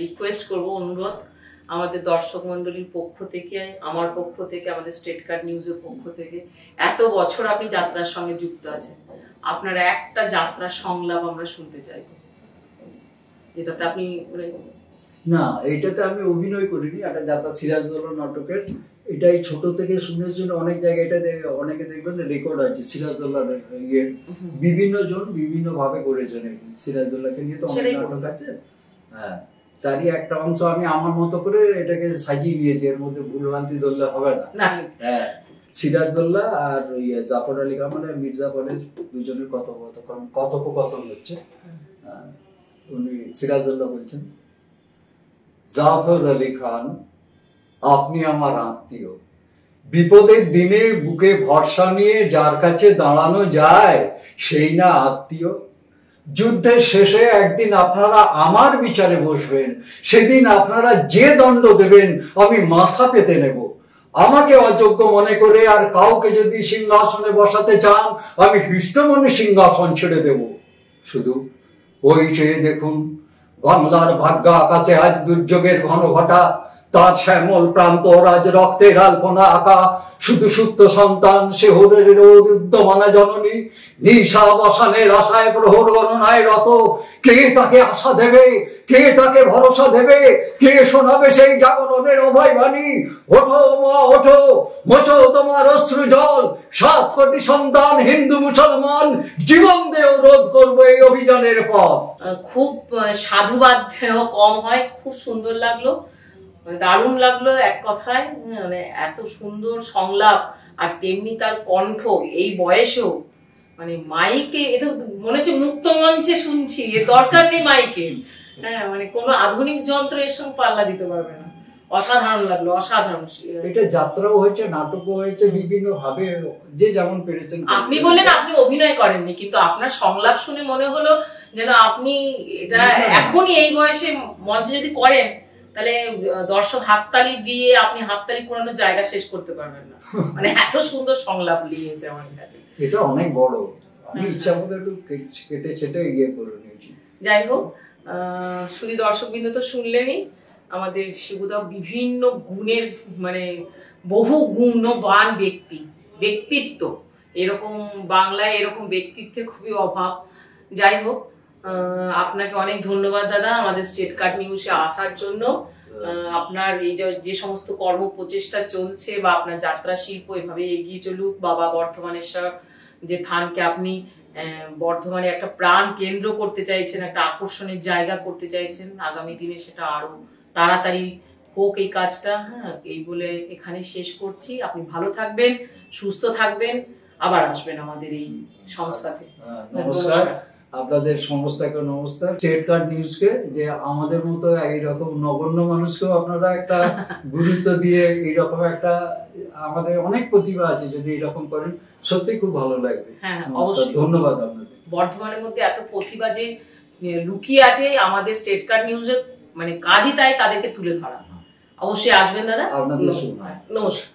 [SPEAKER 1] রিকোয়েস্ট করব, অনুরোধ, আমাদের দর্শক মন্ডলীর পক্ষ থেকে, আমার পক্ষ থেকে, আমাদের স্টেট কার্ড নিউজের পক্ষ থেকে, এত বছর আপনি যাত্রার সঙ্গে যুক্ত আছেন, আপনার একটা যাত্রার সংলাপ আমরা শুনতে চাইব, যেটাতে আপনি
[SPEAKER 2] না, এইটাতে আমি অভিনয় করিনি, একটা যাত্রা সিরাজদৌল্লা নাটকের, এটাই ছোট থেকে শুনেছেন অনেক জায়গায়, এটা অনেকে দেখবেন রেকর্ড আছে সিরাজদৌল্লার ইয়ের, বিভিন্ন জন বিভিন্ন ভাবে করেছেন সিরাজদৌল্লাকে নিয়ে, তো অনেক নাটক আছে। হ্যাঁ, তারই একটা অংশ আমি আমার মতো করে এটাকে সাজিয়ে নিয়েছি, এর মধ্যে ভুলভ্রান্তি ধরলে হবে না। হ্যাঁ, সিরাজদৌল্লা আর জাফর আলী খান, মানে মির্জা কলেজ, দুজনের কথোপকথন হচ্ছে। উনি সিরাজদৌল্লা বলছেন, জাফর আলী খান, আপনি আমার আত্মীয়, বিপদের দিনে বুকে ভরসা নিয়ে যার কাছে দাঁড়ানো যায় সেই না আত্মীয়। যুদ্ধের শেষে একদিন আপনারা আমার বিচারে বসবেন, সেদিন আপনারা যে দণ্ড দেবেন আমি মাথা পেতে নেব। আমাকে অযোগ্য মনে করে আর কাউকে যদি সিংহাসনে বসাতে চান, আমি হৃষ্টমনে সিংহাসন ছেড়ে দেব। শুধু ওই চেয়ে দেখুন, বাংলার ভাগ্য আকাশে আজ দুর্যোগের ঘন ঘটা, তার শ্যামল প্রান্ত আজ রক্তের আলপনা আঁকা। শুধু সুপ্ত সন্তান সে হরের রোদ উদ্যমানা জননী, নিশা বসানের আশায় প্রহর গণনায় রত। কে তাকে আশা দেবে, কে তাকে ভরসা দেবে, কে শোনাবে সেই জাগরণের অভয় বাণী? ওঠো মা ওঠো, মোছো তোমার অশ্রু জল, 7 কোটি সন্তান হিন্দু মুসলমান, জীবন দেও রোধ করবো এই অভিযানের পথ।
[SPEAKER 1] খুব সাধুবাদ কম হয়, খুব সুন্দর লাগলো, দারুণ লাগলো এক কথায়, মানে এত সুন্দর সংলাপ, আর তেমনি তার কণ্ঠ এই বয়সেও, মানে মাইকে, এ তো মনে হচ্ছে মুক্ত মঞ্চে শুনছি, এ দরকার নেই মাইকে। হ্যাঁ, মানে কোনো আধুনিক যন্ত্র এর সঙ্গে পাল্লা দিতে পারবে না। অসাধারণ লাগলো, অসাধারণ।
[SPEAKER 2] এটা যাত্রাও হয়েছে, নাটকও হয়েছে, বিভিন্ন ভাবে যে যেমন পেরেছেন।
[SPEAKER 1] আপনি বললেন আপনি অভিনয় করেননি, কিন্তু আপনার সংলাপ শুনে মনে হলো যেন আপনি এটা এখনই এই বয়সে মঞ্চে যদি করেন তাহলে দর্শক হাততালি দিয়ে আপনি হাততালি কোরানোর জায়গা শেষ করতে পারবেন না, মানে এত সুন্দর সংলাপ লিখেছে আমার কাছে।
[SPEAKER 2] এটা অনেক বড়, আমি ইচ্ছা মতো একটু কেটে ছেটে করে নিয়েছি।
[SPEAKER 1] যাই হোক, শুধু দর্শকবৃন্দ তো শুনলেনই, আমাদের শিবুদা বিভিন্ন গুণের মানে বহু গুণবান ব্যক্তিত্ব, এরকম বাংলায় এরকম ব্যক্তিত্বের খুবই অভাব। যাই হোক, আপনাকে অনেক ধন্যবাদ দাদা আমাদের স্টেট কার্ড নিউজে আসার জন্য। আপনার এই যে সমস্ত কর্ম প্রচেষ্টা চলছে বা আপনার যাত্রা শিল্প এভাবে এগিয়ে চলুক, বাবা বর্ধমানেশ্বর যে থানকে আপনি বর্ধমানে একটা প্রাণ কেন্দ্র করতে চাইছেন, একটা আকর্ষণের জায়গা করতে চাইছেন, আগামী দিনে সেটা আরো তাড়াতাড়ি হোক এই কাজটা। হ্যাঁ, এই বলে এখানে শেষ করছি। আপনি ভালো থাকবেন, সুস্থ থাকবেন, আবার আসবেন আমাদের এই সংস্থাতে।
[SPEAKER 2] নমস্কার, আপনাদের সংস্থাকে নমস্কার, স্টেট কার্ড নিউজকে, যে আমাদের মতো এইরকম নগণ্য মানুষকেও আপনারা একটা গুরুত্ব দিয়ে এইরকম একটা, আমাদের অনেক প্রতিভা আছে, যদি এরকম করেন সত্যি খুব ভালো লাগবে।
[SPEAKER 1] হ্যাঁ, অবশ্যই
[SPEAKER 2] ধন্যবাদ আপনাদের।
[SPEAKER 1] বর্ধমানের মধ্যে এত প্রতিভা যে লুকিয়ে আছে, আমাদের স্টেট কার্ড নিউজের মানে কাজই তাই তাদেরকে তুলে ধরা। অবশ্যই আসবেন দাদা।
[SPEAKER 2] আপনাদের
[SPEAKER 1] নমস্কার।